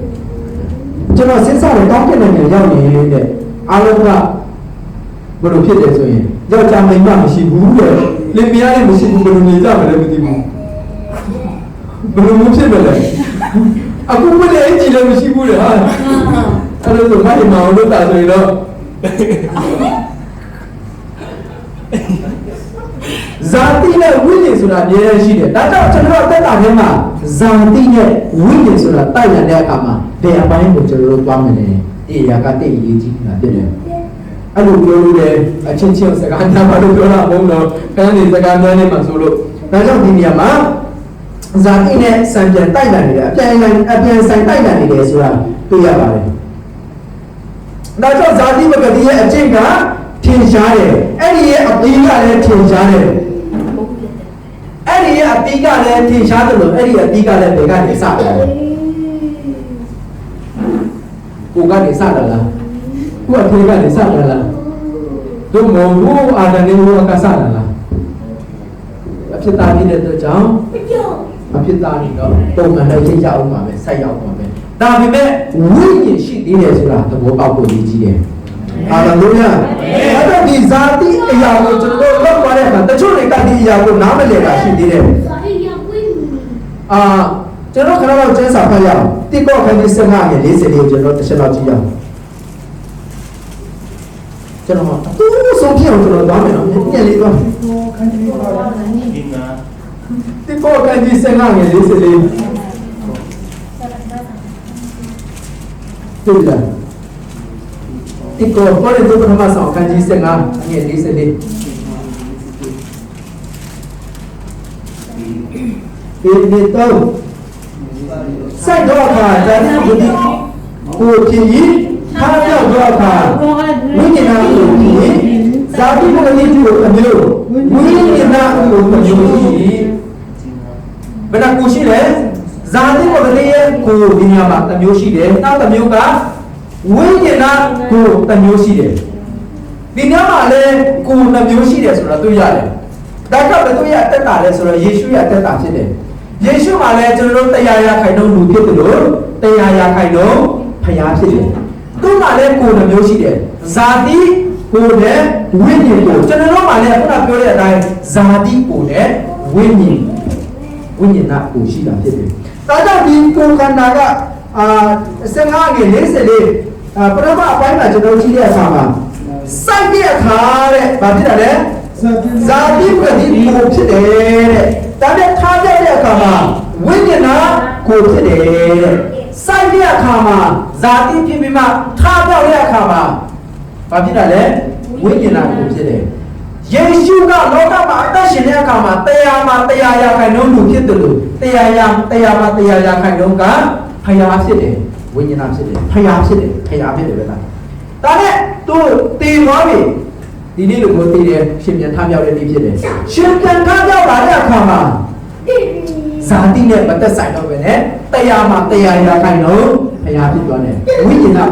Speaker 1: ကျွန်တော်စဉ်းစားတယ်တောင်းတဲ့နိုင်ငံရောက်နေတဲ့အားလုံးကဘယ်လိုဖြစ်တယ်ဆိုရင်ယောက်ျားမိန်းမမရှိဘူးတဲ့လင်မယားလည်းမရှိဘူးဘယ်လိုနေကြမလဲမသိဘူးဘယ်လိုမျိုးဖြစ်မလဲအခုမလည်းအကြည့်လည်းမရှိဘူးတဲ့ဟာအဲ့လိုဆိုမိုင်းမအောင်လို့တာဆိုရင်တော့ဇာတိနဲ့ဝိညာဉ်ဆိုတာအများကြီးရှိတယ်ဒါကြောင့်ကျွန်တော်တက်တာထဲမှာဇာတိနဲ့ဝိညာဉ်ဆိုတာတိုက်ရတဲ့အခါမှာဘယ်အပိုင်းကိုကျွန်တော်တို့သွားမလဲအေးရာကတိတ်ရေးကြီးတာဖြစ်တယ်အဲ့လိုပြောလို့လည်းအချင်းချင်းစကားများပါလို့ပြောတာမဟုတ်တော့ခန်းနေစကားများနေမှာဆိုလို့ဒါကြောင့်ဒီနေရာမှာဇာတိနဲ့စံပြန်တိုက်လာနေတယ်အပြန်ဆိုင်တိုက်လာနေတယ်ဆိုတာတွေ့ရပါတယ်ဒါကြောင့်ဇာတိပဂတိရဲ့အကျင့်ကထင်ရှားတယ်အဲ့ဒီရဲ့အပီးကလည်းထင်ရှားတယ်အဲ့ဒီရဲ့အပီးကလည်းထင်ရှားတယ်လို့အဲ့ဒီအပီးကလည်းဘယ်ကနေစတယ်ကိုကနေစတာလားကိုအဖေကနေစတာလားတို့မောင်ဘူးအာဒနေဘူးကစတာလားအဖြစ်သားနေတဲ့အတွက်ကြောင့်အဖြစ်သားနေတော့ပုံမှန်လည်းသိကြအောင်ပါပဲဆက်ရောက်ပါပဲဒါပေမဲ့ဝိညာဉ်ရှိသေးတယ်ဆိုတာသဘောပေါက်ဖို့ရည်ကြီးတယ်ဟာလေလုယာအဲ့တော့ဒီဇာတိအရာကိုကျွန်တော်တို့လောက်သွားတဲ့အခါတချို့တွေကဒီအရာကိုနားမလည်တာရှိသေးတယ်ကျွန်တော်ခဏတော့ကျန်းစာဖတ်ရအောင်တိကောခန်းကြီး15နဲ့40လေးကိုကျွန်တော်တစ်ချက်လောက်ကြည့်ရအောင်ကျွန်တော်သူ့ဆုံးပြအောင်ကျွန်တော်သွားမယ်နော်ညက်လေးသွားခန်းကြီးပါလားတိကောခန်းကြီး15နဲ့40လေးတွေ့လားတိကောပေါ်တဲ့ပထမဆောင်ခန်းကြီး15နဲ့40လေးဒီတော့စိုက်တော့ခါဇာတိဘုဒ္ဓကိုဖြစ်ရင်ထားပြောက်တော့ခါဝိညာဏကိုဖြစ်ရင်ဇာတိဘုဒ္ဓကိုအမျိုးဝိညာဏကိုအမျိုးရှိဘယ်နှကိုရှိလဲဇာတိဘုဒ္ဓရဲ့ကိုဒီညမှာတစ်မျိုးရှိတယ်နောက်တစ်မျိုးကဝိညာဏကိုတစ်မျိုးရှိတယ်ဒီညမှာလည်းကိုတစ်မျိုးရှိတယ်ဆိုတာတွေ့ရတယ်ဒါကဘယ်သူရဲ့အသက်တာလဲဆိုတော့ယေရှုရဲ့အသက်တာဖြစ်တယ်ယေရှုမှာလည်းကျွန်တော်တို့တရားရခိုင်တော့လူဖြစ်တယ်လို့တရားရခိုင်တော့ဖျားဖြစ်တယ်သူ့မှာလည်းကိုယ်နှမျိုးရှိတယ်ဇာတိကိုယ်နဲ့ဝိညာဉ်ကိုကျွန်တော်တို့မှာလည်းခုနပြောတဲ့အတိုင်းဇာတိကိုယ်နဲ့ဝိညာဉ်ကိုရှိတာဖြစ်တယ်ဒါကြောင့်ဒီကိုယ်ခန္ဓာက15ငယ်40လေးပထမအပိုင်းမှာကျွန်တော်ကြည့်တဲ့အခါမှာစိုက်တဲ့အခါတဲ့ဘာဖြစ်တာလဲဇာတိပဂတိကိုဖြစ်တယ်တဲ့ဒါနဲ့ထားကြတဲ့အခါမှာဝိညာဏကိုဖြစ်တယ်တဲ့စိုက်တဲ့အခါမှာဇာတိဖြစ်ပြီးမှထားပြောက်တဲ့အခါမှာဘာဖြစ်တာလဲဝိညာဏကိုဖြစ်တယ်ယေရှုကလောကမှာအသက်ရှင်တဲ့အခါမှာတရားမှာတရားရခိုင်နှုန်းလူဖြစ်တယ်လို့တရားမှာတရားရခိုင်နှုန်းကဖျားဖြစ်တယ်ဝိညာဏဖြစ်တယ်ဖျားဖြစ်တယ်ပဲလားဒါနဲ့သူတည်သွားပြီဒီနေ့လိုမျိုးတည်တယ်ရှင်ပြန်ထမြောက်တဲ့နေ့ဖြစ်တယ်ရှင်ပြန်ထမြောက်လာတဲ့အခါမှာဇာတိနဲ့မသက်ဆိုင်တော့ပဲနဲ့တရားမှာတရားရခိုင်တော့ဖျားဖြစ်သွားတယ်ဝိညာဏ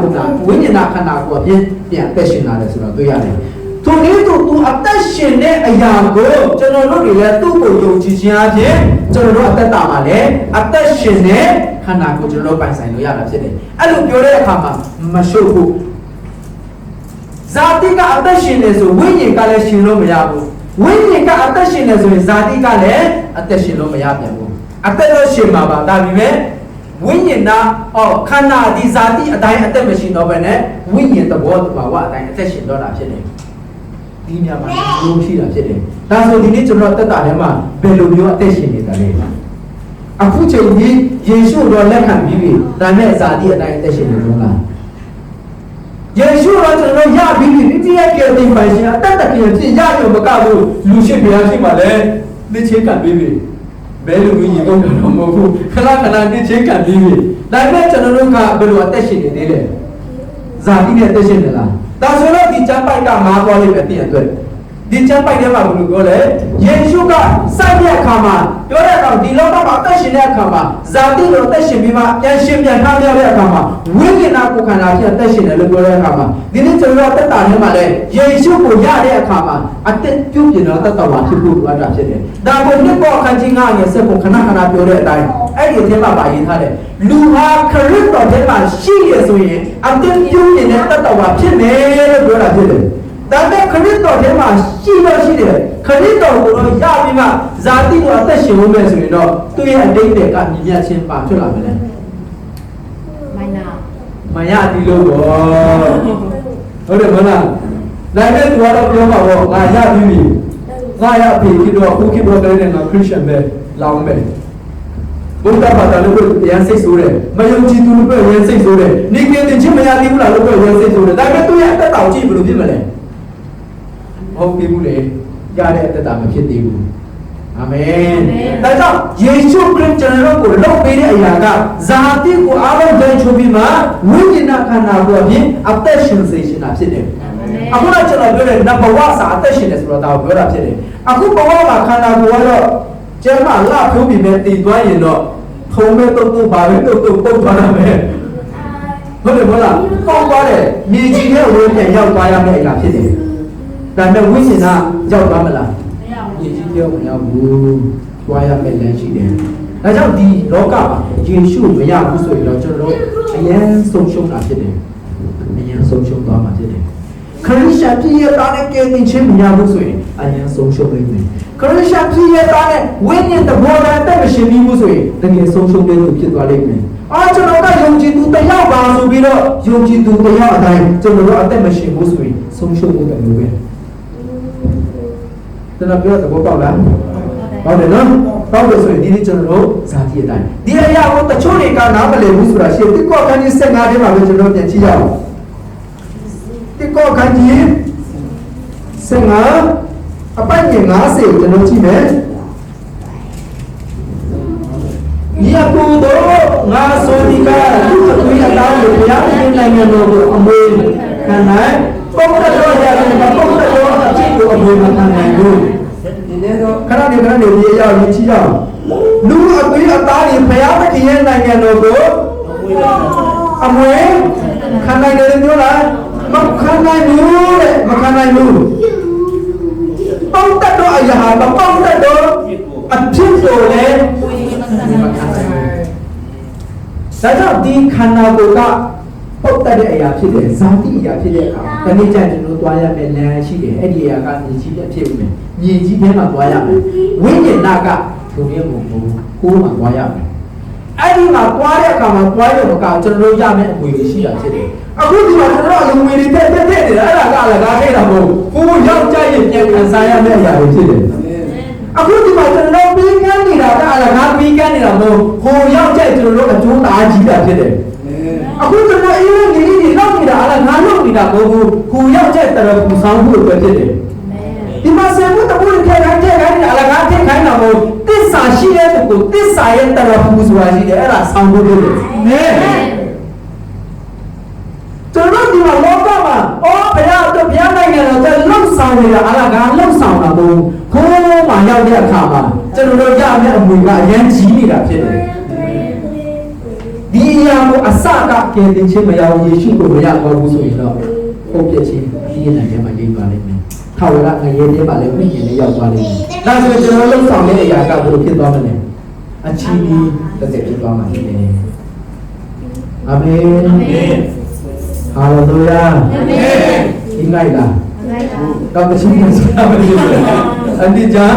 Speaker 1: ခန္ဓာကိုအပြင်ပြန်အသက်ရှင်လာတယ်ဆိုတော့တွေ့ရတယ်ထို သူနည်းသူအသက်ရှင်တဲ့အရာကိုကျွန်တော်တို့တွေလည်းသူ့ကိုယုံကြည်ခြင်းအပြင်ကျွန်တော်တို့အသက်တာမှာလည်းအသက်ရှင်တဲ့ခန္ဓာကိုကျွန်တော်တို့ပိုင်ဆိုင်လို့ရတာဖြစ်တယ်အဲ့လိုပြောတဲ့အခါမှာမရှုပ်ဘူးဇာတိကအသက်ရှင်နေဆိုဝိညာဉ်ကလည်းရှင်လို့မရဘူးဝိညာဉ်ကအသက်ရှင်နေဆိုရင်ဇာတိကလည်းအသက်ရှင်လို့မရပြန်ဘူးအသက်တော့ရှင်မှာပါဒါပေမဲ့ဝိညာဉ်နာခန္ဓာဒီဇာတိအတိုင်းအသက်မရှိတော့ဘဲနဲ့ဝိညာဉ်သဘောတဘာဝအတိုင်းအသက်ရှင်တော့တာဖြစ်တယ်ဒီညမှာလုံးရှိတာဖြစ်တယ်ဒါဆိုဒီနေ့ကျွန်တော်တက်တာထဲမှာဘယ်လိုမျိုးအသက်ရှင်နေတာလဲအခုချိန်ကြီးယေရှုတော်လက်ခံပြီးပြီဒါနဲ့ဇာတိအတိုင်းအသက်ရှင်နေလို့လားယေရှုတော်ကျွန်တော်ရပြီးပြီဒီရဲ့ကယ်တင်ပိုင်ရှင်အသက်တကယ်ဖြစ်ရရုံမကဘူးလူရှိဘုရားရှိမှလည်းသိချင်းကပ်ပြီးပြီဘယ်လိုမျိုးရေတော့မဟုတ်ဘူးခဏသိချင်းကပ်ပြီးပြီဒါနဲ့ကျွန်တော်တို့ကဘယ်လိုအသက်ရှင်နေသေးလဲဇာတိနဲ့အသက်ရှင်နေလားဒါဆိုတော့ဒီကျမ်းပိုက်ကမားသွားလိမ့်မယ်ပြင်အတွက်ဒီကျမ်းပိုက်ထဲမှာဘယ်လိုပြောလဲယေရှုကစိုက်တဲ့အခါမှာပြောတဲ့အခါဒီလောကမှာအသက်ရှင်တဲ့အခါမှာဇာတိလိုအသက်ရှင်ပြီးမှပြန်ရှင်ပြန်ထားတဲ့အခါမှာဝိညာဉ်နာကိုခန္ဓာဖြစ်အသက်ရှင်တယ်လို့ပြောတဲ့အခါမှာဒီနေ့ကျွန်တော်တက်တာထဲမှာလည်းယေရှုကိုရတဲ့အခါမှာအသက်ပြုပြင်တော့တတ်တော်ဖြစ်ဖို့လိုအပ်တာဖြစ်တယ်ဒါကိုနှစ်ပေါ်အခန်းကြီး9ရဲ့ဆက်ဖို့ခဏပြောတဲ့အတိုင်းအဲ့ဒီအထဲမှာပါရေးထားတယ်လူဟာခရစ်တော်ထဲမှာရှိရဆိုရင်အသက်ပြုပြင်တဲ့တတ်တော်ဖြစ်မယ်လို့ပြောတာဖြစ်တယ်ဒါပေမဲ့ခရစ်တော်ထဲမှာရှိတော့ရှိတယ်ခရစ်တော်ကိုတော့ရပြီးမှဇာတိကိုအသက်ရှင်ဖို့မယ်ဆိုရင်တော့သူ့ရဲ့အတိတ်တွေကမြင်ရချင်းပါဖြစ်လာမယ်လေမရဒီလိုပေါ့ဟုတ်တယ်မလားဒါနဲ့သူကတော့ပြောမှာပေါ့ငါရပြီးပြီငါရပြီခေတော့ခုခေတော့လည်းငါခရစ်ယာန်ပဲလောင်းပဲဘုရားဘာသာလို့ပြန်စိတ်ဆိုးတယ်မယုံကြည်သူလို့ပြန်စိတ်ဆိုးတယ်နေကင်းတင်ချင်းမရသေးဘူးလားလို့ပြန်စိတ်ဆိုးတယ်ဒါပေမဲ့သူ့ရဲ့အသက်တောင်ကြည့်ဘယ်လိုဖြစ်မလဲဟုတ်ပြီဘူးလေရတဲ့အသက်တာမဖြစ်သေးဘူးအာမင်ဒါကြောင့်ယေရှုခရစ်ကျွန်တော်ကိုလုပ်ပေးတဲ့အရာကဇာတိကိုအားလုံးပြန်ချုပ်ပြီးမှဝိညာဉ်ခန္ဓာကိုအပြင်အသက်ရှင်စေရှင်တာဖြစ်တယ်အခုတော့ကျွန်တော်ပြောတဲ့နဘဝစာအသက်ရှင်တယ်ဆိုတော့ဒါကိုပြောတာဖြစ်တယ်အခုဘဝမှာခန္ဓာကိုယ်ကတော့ကျမ်းမာလာဖြိုးပြီးပဲတည်သွားရင်တော့ထုံးမဲ့တုတ်ပါပဲတုတ်ပုတ်သွားတာပဲဟုတ်တယ်မလားပေါက်သွားတယ်မြေကြီးရဲ့ဝိညာဉ်ရောက်သွားရမယ့်အရာဖြစ်တယ်ဒါနဲ့ဝိညာဉ်ကရောက်သွားမလားမရောက်ဘူးကြီးပြောမရောက်ဘူးတွားရမယ့်လမ်းရှိတယ်ဒါကြောင့်ဒီလောကမှာယေရှုမရဘူးဆိုရင်တော့ကျွန်တော်တို့အယံဆုံးရှုံးတာဖြစ်တယ်အယံဆုံးရှုံးသွားမှာဖြစ်တယ်ခရစ်ယာန်ပြည်ရဲ့သားနဲ့ကယ်တင်ခြင်းမရဘူးဆိုရင်အယံဆုံးရှုံးနေတယ်ခရစ်ယာန်ပြည်ရဲ့သားနဲ့ဝိညာဉ်တဘောတန်တက်မရှင်ဘူးဆိုရင်တကယ်ဆုံးရှုံးတဲ့သူဖြစ်သွားလိမ့်မယ်ကျွန်တော်ကယုံကြည်သူတယောက်ပါဆိုပြီးတော့ယုံကြည်သူတယောက်အတိုင်းကျွန်တော်တို့အသက်မရှင်ဘူးဆိုရင်ဆုံးရှုံးဖို့ပဲလိုပဲကျွန်တော်ပြောတဲ့ဘောပေါက်လားပေါက်တယ်နော်ပေါက်လို့ဆိုရင်ဒီနေ့ကျွန်တော်တို့ဇာတိအတိုင်းဒီအရာကိုတချို့တွေကနားမလည်ဘူးဆိုတာရှင်းတစ်ကောခန်းကြီး15ထဲမှာပဲကျွန်တော်ပြန်ကြည့်ရအောင်တစ်ကောခန်းကြီး15အပိုက်ငယ်50ကိုကျွန်တော်ကြည့်မယ်ဒီအကူတော့ငါဆိုဒီကလူ့အခွင့်အရေးကိုဘုရားရှင်နိုင်ငံတော်ကိုအမွေခံနိုင်ပုံတော်ရတယ်ပုံတော်အဖြစ်ကိုအမွေခံနိုင်လို့ဒီနေ့တော့ခဏနေပြေရောက်ရင်ချီရောက်လူ့အခွင့်အရေးတွေဘုရားရှင်ရဲ့နိုင်ငံတော်ကိုအမွေခံနိုင်တယ်ပြောလားမခံနိုင်ဘူးတဲ့မခံနိုင်ဘူးပုံတော်အရာမပုံတော်အဖြစ်ကိုလည်းဒါကြောင့်ဒီခန္ဓာကိုယ်ကပုတ်တဲ့အရာဖြစ်တယ်ဇာတိအရာဖြစ်တဲ့အခါတနေ့ကျရင်ကျွန်တော်သွားရမယ်လမ်းရှိတယ်အဲ့ဒီအရာကမြေကြီးနဲ့ဖြစ်မယ်မြေကြီးထဲမှာသွားရမယ်ဝိညာဉ်နာကသူရဲ့ဘုံကိုမှာသွားရမယ်အဲ့ဒီမှာသွားတဲ့အခါမှာသွားရုံကကျွန်တော်ရမယ်အမွေတွေရှိတာဖြစ်တယ်အခုဒီမှာကျွန်တော်အမွေတွေတက်နေတာအဲ့ဒါကအလကားခဲ့တာမဟုတ်ဘူးရောက်ကြရင်ပြန်ခံစားရမယ့်အရာတွေဖြစ်တယ်အခုဒီမှာကျွန်တော်ပြီးကန်းနေတာကအလကားပြီးကန်းနေတာမဟုတ်ဟိုရောက်ကြကျွန်တော်တို့အကျိုးသားကြီးတာဖြစ်တယ်အခုကျွန်တော်အေးလေးကြီးလောက်နေတာအလကားလောက်နေတာမဟုတ်ဘူးဟိုရောက်ကြတော်ပူဆောင်ဖို့ပဲဖြစ်တယ်ဒီမှာဆေဘူးတပူထဲခိုင်းနေတာအလကားထဲခိုင်းတာမဟုတ်တစ္ဆာရှိတဲ့ပုဂ္ဂိုလ်တစ္ဆာရဲ့တော်ပူဆိုတာရှိတယ်အဲ့ဒါဆောင်ဖို့ဖြစ်တယ်ကျွန်တော်ဒီမှာလောကမှာဘုရားနိုင်ငံတော်จะလှုပ်ဆောင်နေတာအလကားလှုပ်ဆောင်တာမဟုတ်ခိုးမှရောက်တဲ့အခါမှာကျွန်တော်တို့ရမယ့်အမွေကအရင်ကြီးနေတာဖြစ်တယ်ဒီအရာကိုအစကကယ်တင်ခြင်းမရဘူးယေရှုကိုမရတော့ဘူးဆိုရင်တော့ဟုတ်ပြည့်ချင်းဒီနိုင်ငံမှာရေးပါလိမ့်မယ် ထာဝရငရေထဲမှာလည်းဝိညာဉ်နဲ့ရောက်သွားလိမ့်မယ်။ဒါဆိုကျွန်တော်လုံဆောင်တဲ့အရာကဘယ်လိုဖြစ်သွားမလဲ။အချီးပြီးတစ်သက်ဖြစ်သွားမှာဖြစ်တယ်။အာမင်။အာမင်။ဟာလေလုယာ။အာမင်။ဒီလိုက်လား။တော့မရှိဘူးဆိုတာမဖြစ်ဘူး။အန်တီဂျာ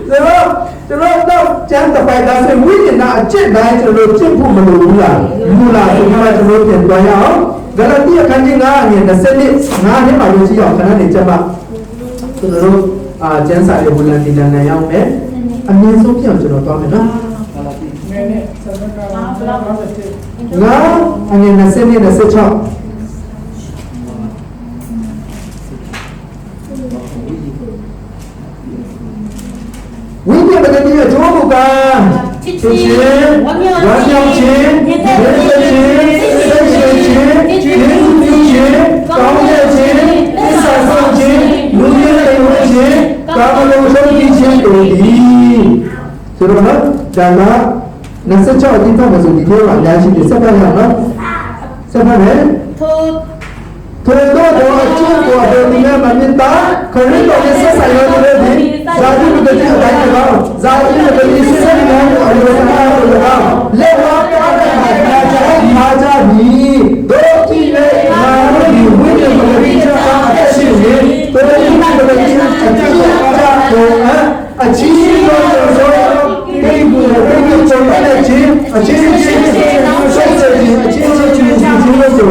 Speaker 1: ကျွန်တော်တော့ကျမ်းတစ်ပိုက်သားဆိုဝိညာဉ်ကအကျင့်တိုင်းကျွန်တော်ကျင့်ဖို့မလိုဘူးလား။ဘူးလားဆိုတော့ကျွန်တော်ပြန်သွားရအောင်။ဂလတိအခန်းကြီး9အငယ်20နှစ်မှာလို့ရှိအောင်ခဏနေကြပါကျွန်တော်တို့ကျမ်းစာရဲ့ဝန်ထမ်းနိုင်အောင်မယ်အမြင့်ဆုံးပြောင်းကျွန်တော်သွားမယ်နော်ငါအငယ်20နှစ်26ဝိညာဉ်ပဂတိရဲ့ကျိုးမူကားချစ်ခြင်းဝမ်းမြောက်ခြင်းမြတ်တဲ့ခြင်းစိတ်ရှိခြင်းကျေးဇူးပြုခြင်းကောင်းတဲ့ခြင်းသစ္စာဆောင်ခြင်းလူရည်တဲ့ဝိခြင်းကာမဂုဏ်ဆုံးခြင်းတို့သည်ဆိုတော့ဒါက26အတိတ်မှာဆိုဒီထဲမှာအများကြီးပြစက်ပါရအောင်နော်စက်ပါမယ်ထို့သောအကျိုးကိုဘယ်နည်းမှမတာခရစ်တော်ရဲ့ဆက်ဆံရေးတွေဒီဇာတိမတိအတိုင်းကောဇာတိမတိဆက်ဆံရေးကိုအလိုလားလို့ကောလက်ဝါးကားတဲ့မှာမာကြပြီတို့ကြည့်လေမာလို့ဒီဝိညာဉ်ကိုရိချာအသက်ရှိနေတို့ဒီမှာတို့ဒီအကျိုးကြတော့အချီးတော်ဆိုဒီကိုဝိညာဉ်ချုပ်တဲ့ခြင်းအချီးချင်းစိတ်ချင်းအချီးချင်းလို့ဆို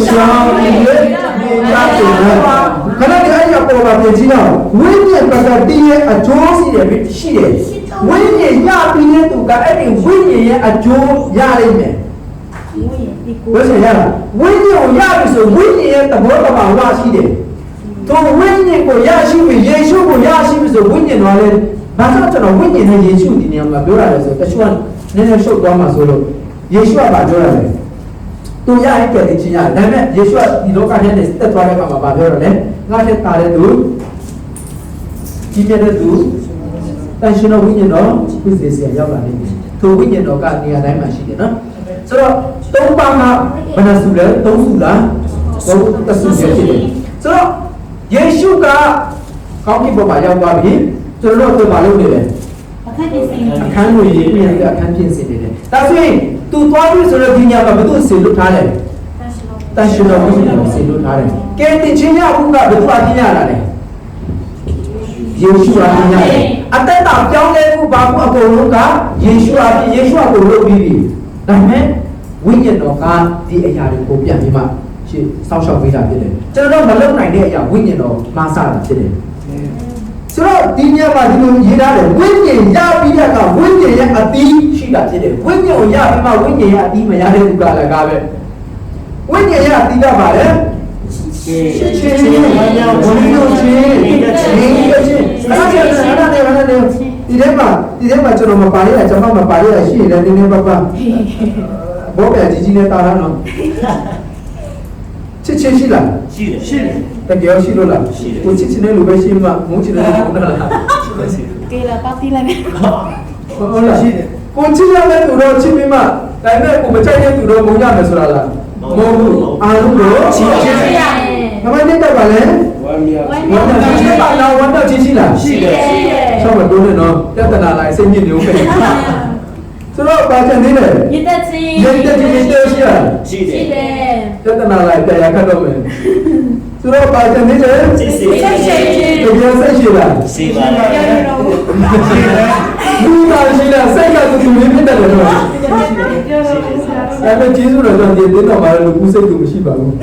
Speaker 1: ရှောင်းနေကြတယ်ခဏဒီအရာပေါ်မှာပြင်ကြည့်တော့ဝိညာဉ်ပကတိရဲ့အကျိုးရှိတယ်ဝိညာဉ်ရပြီးတဲ့သူကအဲ့ဒီဝိညာဉ်ရဲ့အကျိုးရလိမ့်မယ်ဘယ်လိုရလဲဝိညာဉ်ကိုရပြီဆိုဝိညာဉ်ရဲ့သဘောတဘာဝရှိတယ်သူဝိညာဉ်ကိုရရှိပြီယေရှုကိုရရှိပြီဆိုဝိညာဉ်တော်လည်းဘာကြောင့်ကျွန်တော်ဝိညာဉ်နဲ့ယေရှုဒီနေရာမှာပြောရတယ်ဆိုတချို့ကနည်းနည်းရှုပ်သွားမှာဆိုလို့ယေရှုကဘာပြောရလဲသူရရင်ကဲ့တင်ချင်းရဒါပေမဲ့ယေရှုကဒီလောကထဲနဲ့တက်သွားတဲ့အခါမှာဘာပြောရလဲငါ့ထက်တာတဲ့သူကြီးမြတ်တဲ့သူတန်ရှင်တော်ဝိညာဉ်တော်ပြည့်စုံရောက်လာနေပြီသူဝိညာဉ်တော်ကနေရာတိုင်းမှာရှိတယ်နော်ဆိုတော့သုံးပါးကဘယ်နှစုလဲသုံးစုလားသုံးတစုဖြစ်တယ်ဆိုတော့ယေရှုကကောင်းကင်ဘုရားရောက်သွားပြီကျွန်တော်တို့ကဘာလုပ်နေလဲအခန်းကိုရေးပြရတဲ့အခန်းပြင်ဆင်နေတယ်ဒါဆိုရင်သူသွားပြီဆိုတော့ဒီညမှာဘယ်သူဆေလွတ်ထားလဲတန်ရှင်တော်ဝိညာဉ်တော်ဆေလွတ်ထားတယ်ကဲတင်ချင်းရဘူးကဘယ်သူအပြင်ရလာလဲယေရှုအပြင်ရတယ်အသက်တာပြောင်းလဲမှုဘာမှအကုန်လုံးကယေရှုအပြင်ယေရှုကိုလုပ်ပြီးပြီဒါပေမဲ့ဝိညာဉ်တော်ကဒီအရာတွေကိုပြန်ပြီးမှရှင်းစောင့်ရှောက်ပေးတာဖြစ်တယ်ကျွန်တော်တို့မလုပ်နိုင်တဲ့အရာဝိညာဉ်တော်မှားစားတာဖြစ်တယ်ဆိုတော့ဒီညမှာဒီလိုရေးထားတယ်ဝိညာဉ်ရပြီးတဲ့အခါဝိညာဉ်ရဲ့အသီးရှိတာဖြစ်တယ်ဝိညာဉ်ကိုရပြီးမှဝိညာဉ်ရဲ့အသီးမရတဲ့သူကလည်းကားပဲဝိညာဉ်ရဲ့အသီးကပါလေချင်းဝမ်းမြောက်ခြင်းဒီထဲမှာကျွန်တော်မပါရတာကျွန်မမပါရတာရှိတယ်နည်းနည်းပါပါဘောပြကြီးကြီးနဲ့တာလားနော်ချစ်ချင်းရှိလားရှိတယ်တကယ်ရှိလို့လားကိုချစ်ချင်းနဲ့လူပဲရှိမှမုန်းချင်တယ်မုန်းတာလား
Speaker 2: ကဲလာပါတီးလိုက်မယ်
Speaker 1: ဟုတ်လားရှိတယ်ကိုချစ်ရတဲ့သူတော့ချစ်ပြီးမှဒါပေမဲ့ကိုမကြိုက်တဲ့သူတော့မုန်းရမယ်ဆိုတာလားမဟုတ်ဘူးအားလုံးတော့ချစ်ရတယ်ဘာမှနဲ့တော့ပါလဲဝမ်းမြောက်ချစ်ပါလားဝမ်းမြောက်ချင်းရှိလားရှိတယ်ဆောက်မတိုးနဲ့နော်တက္ကနာလိုက်စိတ်ညစ်နေဦးပဲဆိုတော့ပါချင်သေးတယ်
Speaker 2: ရတဲ့ချင်း
Speaker 1: ရှိလား
Speaker 2: ရှိတယ်
Speaker 1: တက္ကနာလိုက်တရားခတ်တော့မယ်ဆိုတော့ပါချင်သေးတယ်
Speaker 2: စိတ်ရှိ
Speaker 1: တကယ်စိတ်ရှိလား
Speaker 2: ရှိပါတယ်
Speaker 1: ဘူးပါရှိလားစိတ်ကသူလေးဖြစ်တယ်လို့အဲ့ဒါကျေးဇူးတော်ကြောင့်ဒီတင်းတော်မှာလူကူးစိတ်သူမရှိပါဘူး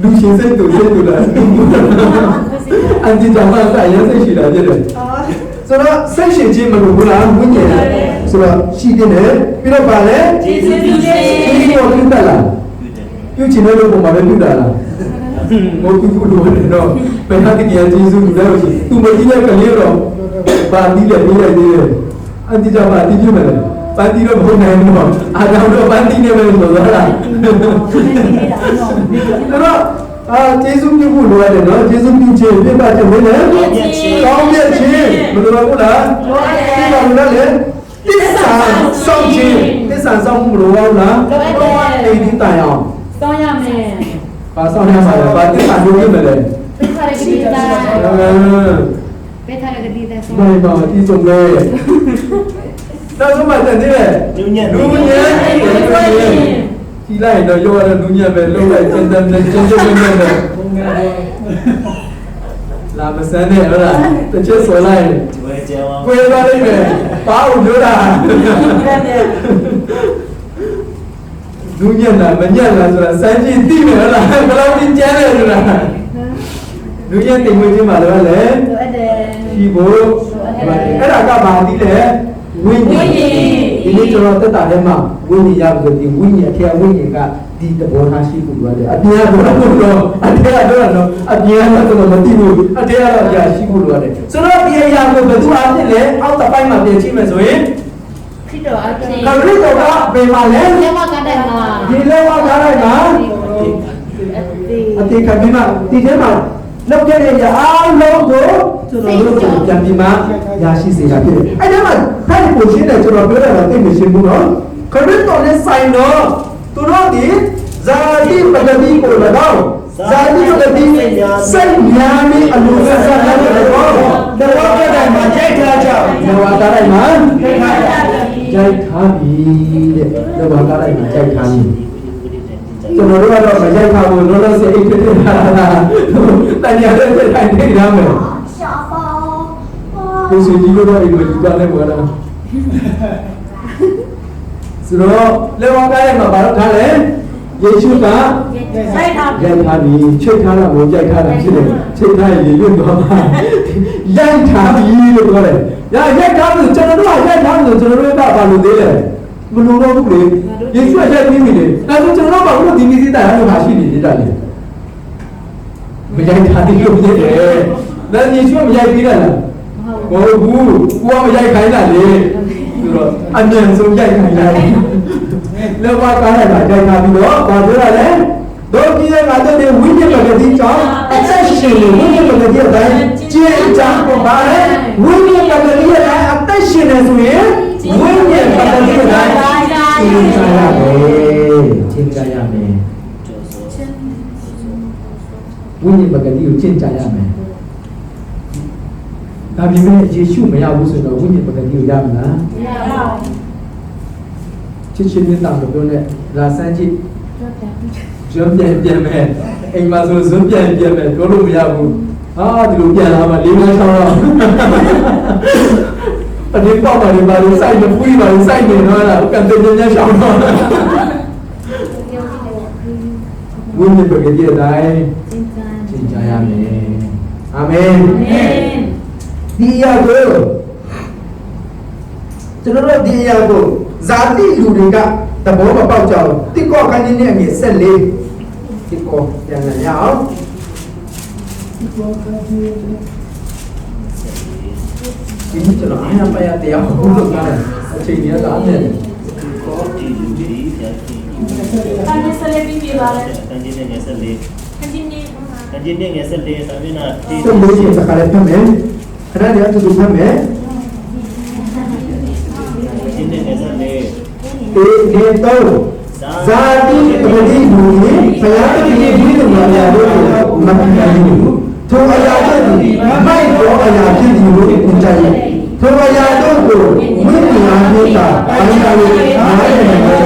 Speaker 1: လူရှင်စိတ်သူလားအန်တီကြောင့်မှအရင်စိတ်ရှိတာဖြစ်တယ်ဆိုတော့စိတ်ရှင်ချင်းမလို့ဘူးလားဝိညာဉ်ဆိုတော့ရှိတယ်ပြီးတော့ပါလေ
Speaker 2: ကျေးဇူးပြုတယ်
Speaker 1: ဒီလိုပြုတ်လာပြုတ်ချင်တဲ့လူကမှလည်းပြုတ်လာလားမဟုတ်ဘူးလို့တော့ဘယ်ဟာတကယ်ကျေးဇူးပြုတယ်လို့ရှိသူမကြည့်တဲ့ကလေးတော့ပါတီးတယ်ပြီးလိုက်သေးတယ်အန်တီကြောင့်မှတီးပြမယ်ပန်းတီးတော့မဟုတ်နိုင်ဘူးပေါ့အားကြောင့်တော့ပန်းတီးနေမယ်လို့ပြောတာကျေးဇူးပြုဖို့လိုရတယ်နော်ကျေးဇူးပြုခြင်းပြပါခြင်းဝင်လေကောင်းပြခြင်းမလိုဘူးလားပြပါလို့လည်းတစ္ဆာဆောင်ခြင်းတစ္ဆာဆောင်မှုမလိုဘူးလား
Speaker 2: လိုပါတယ်
Speaker 1: အိမ်ဒီတိုင်အောင်
Speaker 2: စောင်းရမယ်
Speaker 1: ဘာဆောင်ရမှာလဲဘာတိပါလို့မလဲ
Speaker 2: ပေးထားတဲ့ကတိသားပေးထားတဲ့ကတိသားဆုံး
Speaker 1: မိုင်ပါဒီဆုံးလဲနောက်ဆုံးမှတန်သေးတယ်
Speaker 3: လူညံ့
Speaker 1: လူညံ့ဒီလိုက်တော့ရောရတဲ့လူညံ့ပဲလုံးလိုက်ကျန်တယ်ကျန်တယ်ညံ့တယ်လာမစမ်းနဲ့ဟုတ်လားတစ်ချက်ဆိုလိုက်
Speaker 3: ဝဲကြောင်း
Speaker 1: ကွေးသွားလိမ့်မယ်ဘာလို့ပြောတာလူညံ့လားမညံ့လားဆိုတာစမ်းကြည့်သိမယ်ဟုတ်လားဘယ်လိုကြမ်းလဲဆိုတာလူညံ့တင်ဝင်ခြင်းပါလို့လေ
Speaker 2: လိုအပ်တယ်
Speaker 1: ဒီဘို့အဲ့ဒါကဘာသီးလဲဝိညာဉ်ဒီနေ့ကျွန်တော်တက်တာထဲမှာဝိညာဉ်ရပြီးဒီဝိညာဉ်အထက်ဝိညာဉ်ကဒီတဘောထားရှိဖို့လိုတယ်အပြင်ကတော့အထက်ကတော့အပြင်ကတော့မသိဘူးအထက်ကတော့ကြာရှိဖို့လိုတယ်ဆိုတော့ဒီအရာကိုဘယ်သူအားဖြင့်လဲအောက်တစ်ပိုင်းမှာပြင်ချိမယ်ဆိုရင်
Speaker 2: ခရစ်တော်အချင်း
Speaker 1: ခရစ်တော်ကဘယ်မှာလဲ
Speaker 2: လက်မကတဲ့မှာ
Speaker 1: ဒီလောကသားလိုက်မှာအတေခံပြီးမှဒီထဲမှာလောက်ခဲ့တဲ့အားလုံးကိုကျွန်တော်တို့ပြန်ပြီးမှရရှိစေတာဖြစ်တယ်။အဲ့ဒါမှဖိုင်ကိုရှင်းတယ်ကျွန်တော်ပြောတာတော့သိမရှင်းဘူးနော်။ခရစ်တော်နဲ့ဆိုင်တော့သူတို့ဒီဇာတိပဂတိကို၎င်းဇာတိပဂတိစိတ်များပြီးအလိုဆက်ဆက်လုပ်တယ်ကော။ဒီလောကတိုင်းမှာကြိုက်ထားကြ။ဒီလောကတိုင်းမှာကြိုက်ထားပြီတဲ့။ဒီလောကတိုင်းမှာကြိုက်ထားပြီ။ကျွန်တော်တို့ကတော့မရိုက်ခါဘူးလောလောဆယ်အိတ်ဖြစ်နေတာတန်ရတဲ့ထိုင်နေရမယ်ရှာပါကိုစီဒီလိုတော့အိမ်မှာဒီကနေ့ပေါ်လာဆိုတော့လေဝါကားရဲ့မှာဘာလို့ထားလဲယေရှုက
Speaker 2: စိုက်ထား
Speaker 1: ရိုက်ထားပြီးချိတ်ထားတာကိုကြိုက်ထားတာဖြစ်တယ်ချိတ်ထားရင်ရွတ်သွားမှာရိုက်ထားပြီးလို့ပြောတယ်ရိုက်ထားလို့ကျွန်တော်တို့ကရိုက်ထားလို့ကျွန်တော်တို့ကဘာလို့သေးလဲမလို့တော့ဘူးလေယေရှုကရိုက်ပြီးပြီလေအဲဆိုကျွန်တော်တို့ဘာလို့ဒီမိစိတာရလို့မရှိနေကြတယ်မရိုက်ထားတယ်လို့ဖြစ်တယ်ဒါယေရှုမရိုက်ပြီးလားမဟုတ်ဘူးကိုကမရိုက်ခိုင်းတာလေဆိုတော့အញ្ញံဆုံးရိုက်ခိုင်းလိုက်လောကကားလိုက်တာရိုက်ထားပြီးတော့ဘာပြောရလဲတို့ကြီးရဲ့ငါတို့ဝိညာဉ်ပဂတိကြောင့်အသက်ရှင်နေဝိညာဉ်ပဂတိအတိုင်းကျင့်ကြံပေါ်ပါလေဝိညာဉ်ပဂတိအတိုင်းအသက်ရှင်နေဆိုရင်ဝိညာဉ်ပဂတိအတိုင်းကျင့်ကြံရမယ်ကျင့်ကြံရမယ်ဝိညာဉ်ပဂတိကိုကျင့်ကြံရမယ်ဒါပေမဲ့ယေရှုမရဘူးဆိုတော့ဝိညာဉ်ပဂတိကိုရမလား
Speaker 2: မရပါဘူး
Speaker 1: ချစ်ချင်းမြတ်တာလို့ပြောနေလာစမ်းကြည့်ဇွန်ပြန်မယ်အိမ်မှာဆိုဇွန်ပြန်မယ်ပြောလို့မရဘူးဟာဒီလိုပြန်လာမှ၄-၅-၆တော့အနေပေါ့ပါလေပါလို့စိုက်နေပူးပါလို့စိုက်နေတော့လားကန်တဲ့ညရှောင်းတော့ဝိညာဉ်ပဂတိအတိုင်းကျင့်ကြံရမယ်အာမင်ဒီအရာကိုကျွန်တော်တို့ဒီအရာကိုဇာတိလူတွေကသဘောမပေါက်ကြဘူးတိကောခန်းနေနဲ့အမြင်14တိကောပြန်လာရအောင်ဒီကျွန်တော်အားရပါရတရားဘုလို့ပြောတယ်အချိန်ကြီးတော့အဲ့ဒါ
Speaker 3: ကောတီလူကြီးပြန်ကြည့်
Speaker 2: အဲ့ဒါဆက်လက်ပြီးပြပါလေ
Speaker 3: တန်ကြီးနဲ့ငယ်ဆက်လေး
Speaker 2: အချင်းကြီး
Speaker 3: တန်ကြီးနဲ့ငယ်ဆက်လေးစာမျက်နှာတီး
Speaker 1: ဆိုလို့ရှိရင်စကားလေးဖတ်မယ်ခဏတည်းသူဖတ်မယ်
Speaker 3: တန်ကြီးနဲ့ငယ်ဆက်လေး
Speaker 1: ဒီတော့ဇာတိပဂတိလူကြီးဘုရားတည်ပြီးတဲ့နေရာတို့ကိုမမှန်ဘူးထိုအရာတို့ဒီမိုက်တော်အရာဖြစ်ဒီလိုကိုကြိုက်ထိုအရာတို့ကိုဝိညာဉ်ဖြစ်တာအမှန်တရားကိုနားလည်နေတော့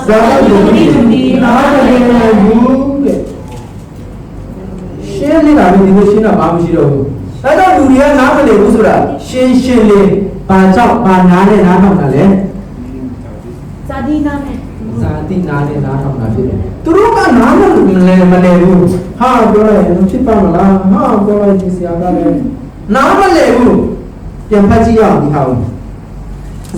Speaker 1: ဇာတိလူကြီးနားလည်နေဘူးတဲ့ရှင်းနေတာဒီလိုရှင်းတာဘာမှမရှိတော့ဘူးအဲ့တော့လူတွေကနားမလည်ဘူးဆိုတာရှင်းရှင်းလေးဘာကြောင့်ဘာနားနဲ့နားထောင်တာလဲ
Speaker 2: ဇာတိနာနဲ့
Speaker 1: ဇာတိနာနဲ့နားထောင်တာဖြစ်တယ်သူတို့ကနားမလဲမလဲဘူးဟာပြောလိုက်ရင်ဖြစ်ပါမလားဟာပြောလိုက်ဒီဆရာကလည်းနားမလဲဘူးပြန်ဖတ်ကြည့်ရအောင်ဒီဟာကို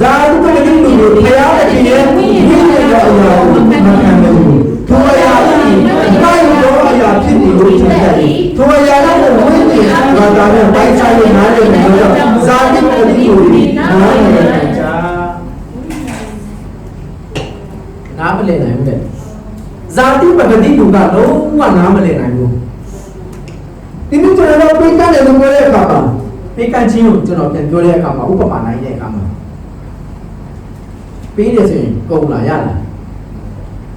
Speaker 1: ဇာတိပဂတိလူတွေဘုရားတခင်ရဲ့ဝိညာဉ်တော်အရာကိုမခံဘူးထိုအရာကိုမိုက်တော်အရာဖြစ်တယ်လို့ထင်တယ်ထိုအရာကိုဝိညာဉ်ဘာသာနဲ့ပိုက်ဆိုင်လို့နားလည်နေတော့ဇာတိပဂတိလူတွေနားမလဲကြနားမလည်နိုင်ဘူးတဲ့ဇာတိပဂတိလူကလုံးဝနားမလည်နိုင်ဘူးဒီနေ့ကျွန်တော်ပြေးကန်တယ်လို့ပြောတဲ့အခါမှာပြေးကန်ချင်းကိုကျွန်တော်ပြန်ပြောတဲ့အခါမှာဥပမာနိုင်တဲ့အခါမှာပေးတယ်ဆိုရင်ကုန်လာရလား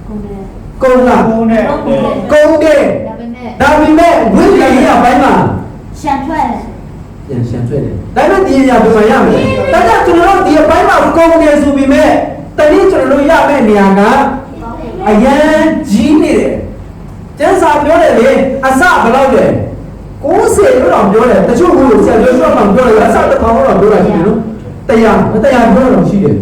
Speaker 2: ကုန်တယ်
Speaker 1: ကုန်းလား
Speaker 3: ကုန်းနဲ့
Speaker 1: ကုန်းတယ်
Speaker 2: ဒါပေမဲ့
Speaker 1: ဒါပေမဲ့ဝိညာဉ်ရေးအပိုင်းမှာ
Speaker 2: ရှန်ထွက်တယ်
Speaker 1: ပြန်ရှင်းထွက်တယ်ဒါပေမဲ့ဒီအရာဘယ်မှာရမလဲဒါကြောင့်ကျွန်တော်တို့ဒီအပိုင်းမှာကုန်းတယ်ဆိုပေမဲ့တနည်းကျွန်တော်တို့ရမယ့်နေရာကအရန်ကြီးနေတယ်ကျန်းစာပြောတယ်လေအစဘယ်လောက်လဲ90လို့တော့ပြောတယ်တချို့ကဆရာပြောတော့မှပြောတယ်အစတစ်ထောင်တော့ပြောတာရှိတယ်နော်တရားပြောတော့ရှိတယ်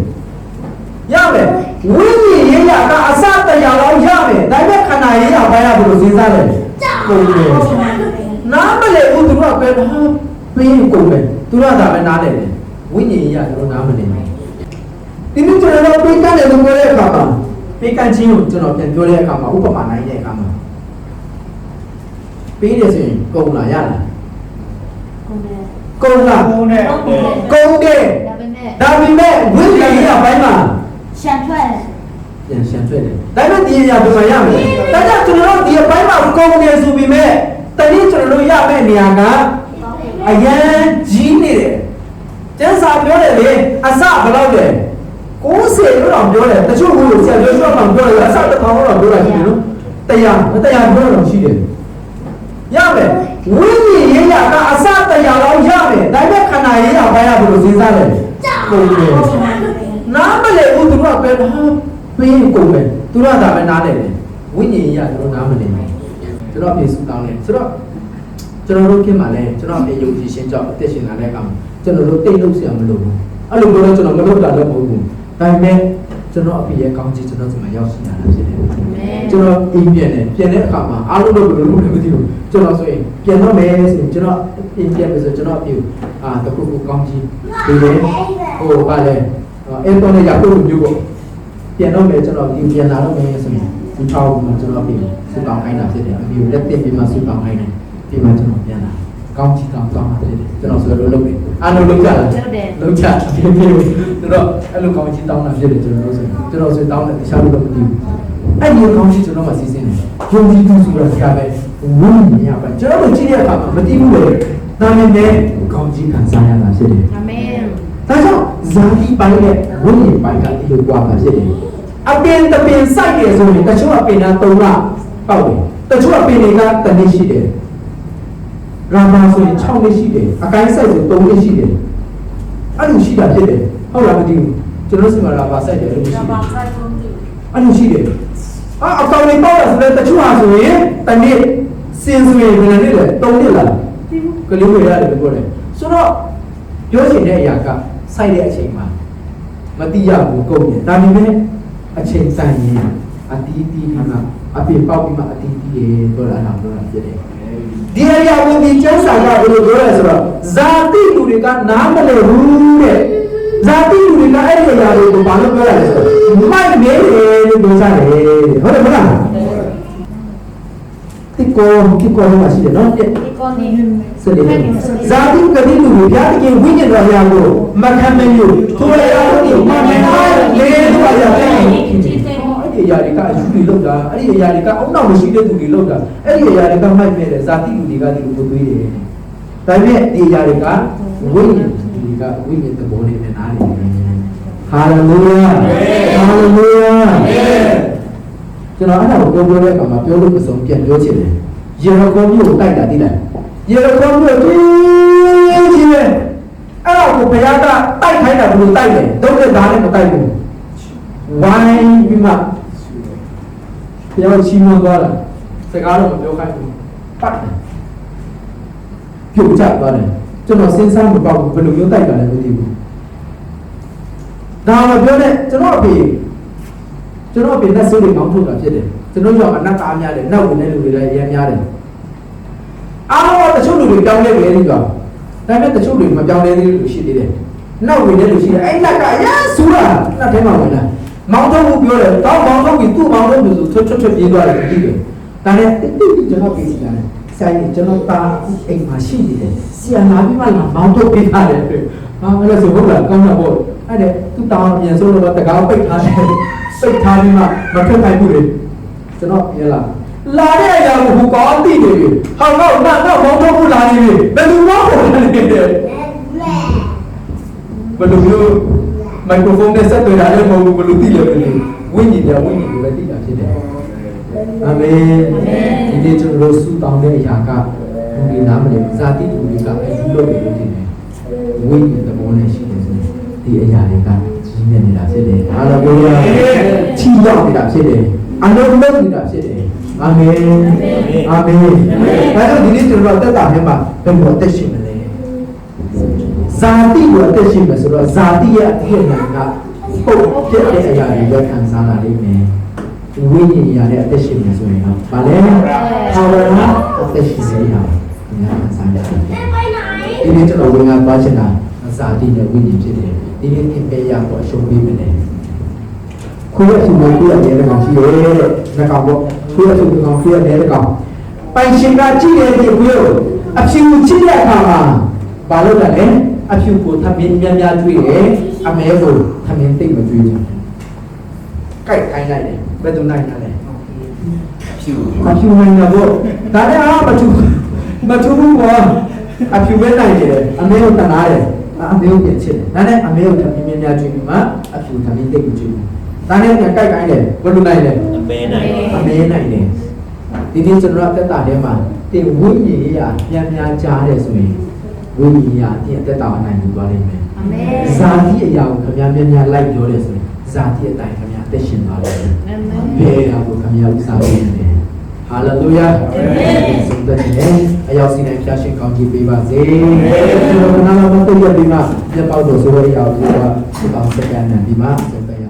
Speaker 1: ရမယ်ဝိညာဉ်ရေးရကအစတရားလောက်ရမယ်ဒါပေမဲ့ခန္ဓာရေးရဘာရဘယ်လိုစဉ်းစားလဲကုန်တယ်နားမလဲဘူးသူကပဲဟာပေးကုန်တယ်သူကဒါပဲနားတယ်ဝိညာဉ်ရေးရသူတို့နားမလဲဒီနေ့ကျွန်တော်ပေးကမ်းတယ်လို့ပြောတဲ့အခါမှာပေးကမ်းခြင်းကိုကျွန်တော်ပြန်ပြောတဲ့အခါမှာဥပမာနိုင်တဲ့အခါမှာပေးတယ်ဆိုရင်ကုန်လားရလား
Speaker 2: ကုန်တယ်
Speaker 1: ကုန်လား
Speaker 3: ကုန်းနဲ့
Speaker 1: ကုန်တယ်
Speaker 2: ဒါပေမဲ့
Speaker 1: ဒါပေမဲ့ဝိညာဉ်ရေးအပိုင်းမှာ
Speaker 2: ရှန်ထွက်တယ်
Speaker 1: ပြန်ရှင်းထွက်တယ်ဒါပေမဲ့ဒီအရာဘယ်မှာရမလဲဒါကြောင့်ကျွန်တော်တို့ဒီအပိုင်းမှာကုန်တယ်ဆိုပေမဲ့တနည်းကျွန်တော်တို့ရမယ့်နေရာကအရန်ကြီးနေတယ်ကျန်းစာပြောတယ်လေအစဘယ်လောက်လဲ90လို့တော့ပြောတယ်တချို့ကဆရာပြောတော့မှပြောတယ်အစတစ်ထောင်တော့ပြောတာရှိတယ်နော်တရားပြောတော့ရှိတယ်ရမယ်ဝိညာဉ်ရေးရကအစတရားလောက်ရမယ်ဒါပေမဲ့ခန္ဓာရေးရဘာရဘယ်လိုစဉ်းစားလဲကုန်တယ်နားမလဲဘူးသူကပဲဟာပေးကုန်ပဲသူကဒါပဲနားလဲတယ်ဝိညာဉ်ရေးရသူတို့နားမလဲဘူးကျွန်တော်ပြေစုတောင်းတယ်ဆိုတော့ကျွန်တော်တို့ခင်မှာလဲကျွန်တော်ပြေယုံကြည်ရှင်းကြောက်အသက်ရှင်လာတဲ့အခါမှာကျွန်တော်တို့တိတ်လို့ဆရာမလို့ဘူးအဲ့လိုပြောတော့ကျွန်တော်မလုပ်တာလည်းမဟုတ်ဘူးဒါပေမဲ့ကျွန်တော်အဖေရဲ့ကောင်းချီးကျွန်တော်ဒီမှာရောက်ရှိလာတာဖြစ်တယ်ကျွန်တော်အိမ်ပြန်တယ်ပြန်တဲ့အခါမှာအားလုံးတော့ဘယ်လိုလုပ်လဲမသိဘူးကျွန်တော်ဆိုရင်ပြန်တော့မယ်ဆိုရင်ကျွန်တော်အိမ်ပြန်ပြီဆိုကျွန်တော်အဖေတခုခုကောင်းချီးဒီလေဟိုပါလေအဲ့တော့လည်းရောက်လို့မျိုးပေါ့ပြန်တော့မယ်ကျွန်တော်ဒီပြန်လာတော့မယ်ဆိုရင်ဒီချောင်းမှာကျွန်တော်အဖေစူတောင်းခိုင်းတာဖြစ်တယ်အဖေလက်တင်ပြီးမှစူတောင်းခိုင်းတယ်ပြီးမှကျွန်တော်ပြန်လာကောင်းချီးတောင်းတာဖြစ်တယ်ကျွန်တော်ဆိုတော့လုပ်တယ်အားလုံးလုပ်ကြလားလုပ်ကြဖြစ်ဖြစ်ဆိုတော့အဲ့လိုကောင်းချီးတောင်းတာဖြစ်တယ်ကျွန်တော်ဆိုတောင်းတယ်တခြားလို့မသိဘူးအဲ့ဒီကောင်းချီးကျွန်တော်မှစီစဉ်တယ်ယုံကြည်သူဆိုတာကပဲဝိညာဉ်ရပါကျွန်တော်တို့ကြည့်တဲ့အခါမှာမသိဘူးလေဒါနဲ့လည်းကောင်းချီးခံစားရတာဖြစ်တယ်
Speaker 2: အာမင်
Speaker 1: ဒါကြောင့်ဇာတိပိုင်းနဲ့ဝိညာဉ်ပိုင်းကဒီလိုကြွားတာဖြစ်တယ်အပင်တပင်စိုက်တယ်ဆိုရင်တချို့အပင်က3လပေါက်တယ်တချို့အပင်တွေက1နှစ်ရှိတယ်ရာမာဆိုရင်6နှစ်ရှိတယ်အကိုင်းစိုက်ဆို3နှစ်ရှိတယ်အဲ့လိုရှိတာဖြစ်တယ်ဟုတ်လားမသိဘူးကျွန်တော်စီမှာရာမာစိုက်တယ်လို့ရှိတယ်အဲ့လိုရှိတယ်အကောင်လေးပေါက်တာဆိုတော့တချို့ဟာဆိုရင်1နှစ်စင်ဆိုရင်ဘယ်နှစ်လဲ3နှစ်လားကလေးတွေရတယ်ပြောတယ်ဆိုတော့ပြောချင်တဲ့အရာကစိုက်တဲ့အချိန်မှာမတိရဘူးကုန်တယ်ဒါပေမဲ့အချိန်တန်ရင်အတီးတီးပြီးမှအပြင်ပေါက်ပြီးမှအတီးတီးရေပြောတာတော့ပြောတာဖြစ်တယ်ဒီအရာကိုဒီကျမ်းစာကဘယ်လိုပြောလဲဆိုတော့ဇာတိလူတွေကနားမလည်ဘူးတဲ့ဇာတိလူတွေကအဲ့ဒီအရာတွေကိုဘာလို့ပြောရလဲဆိုတော့မိုက်နေတယ်လို့ပြောကြတယ်ဟုတ်တယ်မလားဒီကောမှာရှိတယ်နော်
Speaker 2: ဒီကောနေ
Speaker 1: စလေဇာတိကတိလူတွေဘုရားတခင်ဝိညာဉ်တော်ရာကိုမခံမယူထိုရရာကိုမမှန်ပါလေလို့ပြောတယ်အဲ့ဒီအရာတွေကအယူတွေလောက်တာအဲ့ဒီအရာတွေကအုံနောက်မရှိတဲ့သူတွေလောက်တာအဲ့ဒီအရာတွေကမိုက်နေတယ်ဇာတိလူတွေကဒီလိုသွေးတယ်ဒါပေမဲ့ဒီအရာတွေကဝိညာဉ်တွေကဝိညာဉ်သဘောနဲ့နားနေတယ်ဟာလေလုယာဟာလေလုယာကျွန်တော်အဲ့ဒါကိုပြောတဲ့အခါမှာပြောလို့မဆုံးပြန်ပြောချင်တယ်ယေရခေါမြို့ကိုတိုက်တာတိတယ်ယေရခေါမြို့ကြီးပဲအဲ့ဒါကိုဘုရားကတိုက်ခိုင်းတာဘယ်လိုတိုက်လဲဒုက္ခသားနဲ့မတိုက်ဘူးဝိုင်းပြီးမှဘုရားချီးမွမ်းသွားတာစကားတော့မပြောခိုင်းဘူးပတ်တယ်ပြုတ်ကျသွားတယ်ကျွန်တော်စဉ်းစားမပေါက်ဘူးဘယ်လိုမျိုးတိုက်တာလဲမသိဘူးဒါမှပြောတဲ့ကျွန်တော်အဖေနဲ့ဆိုးတွေကောင်းထုတ်တာဖြစ်တယ်ကျွန်တော်ရောအနက်ကားများတယ်နောက်ဝင်တဲ့လူတွေလည်းအများများတယ်အားလုံးတချို့လူတွေပြောင်းလဲနေတယ်ကြောင့်ဒါပေမဲ့တချို့တွေမပြောင်းလဲသေးလို့ရှိသေးတယ်နောက်ဝင်တဲ့လူရှိတယ်အဲ့လက်ကရဆူတာလက်ထဲမှာဝင်လာမောင်တော့ပြောတယ်တော့မောင်တော့ပြီးသူ့မောင်တော့ဆိုချွတ်ပြေးသွားတယ်ကြည့်တယ်ဒါနဲ့ကျွန်တော်ပြေးစီတယ်ဆိုင်ကျွန်တော်တာအိမ်မှာရှိနေတယ်ဆီယနာပြီးမှလာမောင်တော့ပြေးထားတယ်ဟာအဲ့လိုဆိုဟုတ်လားကောင်းတာပေါ့အဲ့ဒါသူ့တောင်းပြန်ဆိုတော့တကားပိတ်ထားတယ်စိတ်ထားပြီးမှမထွက်နိုင်ဘူးလေကျွန်တော်ပြောလာတဲ့အရာကိုဟိုကောင်းသိနေပြီဟောတော့နောက်မောင်းထုတ်ဖို့လာနေပြီဘယ်သူမှဟိုနေတယ်ဘယ်လိုမျိုးမိုက်ခရိုဖုန်းနဲ့ဆက်သွယ်တာလည်းမဟုတ်ဘူးဘယ်လိုသိလဲမသိဘူး ဝိညာဉ်တွေဝိညာဉ်တွေပဲသိတာဖြစ်တယ်အာမင်ဒီနေ့ကျွန်တော်ဆုတောင်းတဲ့အရာကလူတွေနားမလည်ဇာတိလူတွေကအယူလို့ပဲလို့ထင်တယ်ဝိညာဉ်သဘောနဲ့ရှိတယ်ဆိုဒီအရာတွေကကြီးနေနေတာဖြစ်တယ်ဟာလေလုယာချီးရောက်နေတာဖြစ်တယ်အလုံးလုံးနေတာဖြစ်တယ်အာမင်အာမင်အဲတော့ဒီနေ့ကျွန်တော်တက်တာထဲမှာဘယ်လိုအသက်ရှင်မလဲဇာတိကိုအသက်ရှင်မယ်ဆိုတော့ဇာတိရဲ့အဖြစ်အမှန်ကပုတ်ပြတဲ့အရာတွေပဲခံစားလာလိမ့်မယ်ဝိညာဉ်ရတဲ့အသက်ရှင်မယ်ဆိုရင်တော့ဗာလဲဘာဝနာအသက်ရှင်စေရအောင်ညာခံစားရတယ်ဒီနေ့ကျွန်တော်ဝင်လာသွားချင်တာဇာတိနဲ့ဝိညာဉ်ဖြစ်တယ်ဒီနေ့သင်ပေးရတော့အရှုံးပေးမယ်လေခွေးအစုံကိုခွေးရတယ်ကောင်ရှိရဲ့လက်ကောင်ပေါ့ခွေးအစုံကောင်ခွေးရတယ်ကောင်ပိုင်ရှင်ကကြည့်ရတဲ့ခွေးကိုအဖြူချစ်တဲ့အခါမှာဘာလို့လဲအဖြူကိုသမင်းများများတွေ့တယ်အမဲကိုသမင်းသိမ့်မတွေ့ဘူးကြိုက်ခိုင်းလိုက်တယ်ဘယ်သူနိုင်လဲအဖြူနိုင်တာပေါ့ဒါနဲ့မထူဘူးကွာအဖြူပဲနိုင်တယ်အမဲကိုတနာတယ်အမေကိုပြင်ချစ်တယ်ဒါနဲ့အမေကိုသမင်းများများတွေ့ပြီးမှအဖြူသမင်းသိမ့်မတွေ့ဘူးဒါနဲ့ကြိုက်ခိုင်းတယ်ဘယ်လိုနိုင်လဲအမဲနိုင်တယ်ဒီနေ့ကျွန်တော်အသက်တာထဲမှာတင်ဝိညာဉ်ရေးရပြန်များကြားတယ်ဆိုရင်ဝိညာဉ်ရေးအသက်တာအနိုင်ယူသွားလိမ့်မယ်အာမင်ဇာတိအရာကိုခင်ဗျားများများလိုက်ပြောတယ်ဆိုရင်ဇာတိအတိုင်းခင်ဗျားသက်ရှင်သွားလိမ့်မယ်အာမင်ဘယ်ရာကိုခင်ဗျားဥစားပေးနေတယ်ဟာလေလုယာအာမင်ဆုံးသက်တယ်အယောက်စီတိုင်းဖျားရှင်ကောင်းကြီးပေးပါစေကျွန်တော်ကနာမတော်ပြပြီးမှလက်ပေါက်တော်ဆိုရအောင်ဒီကစတောင်းစကန်နဲ့ဒီမှာစပယ်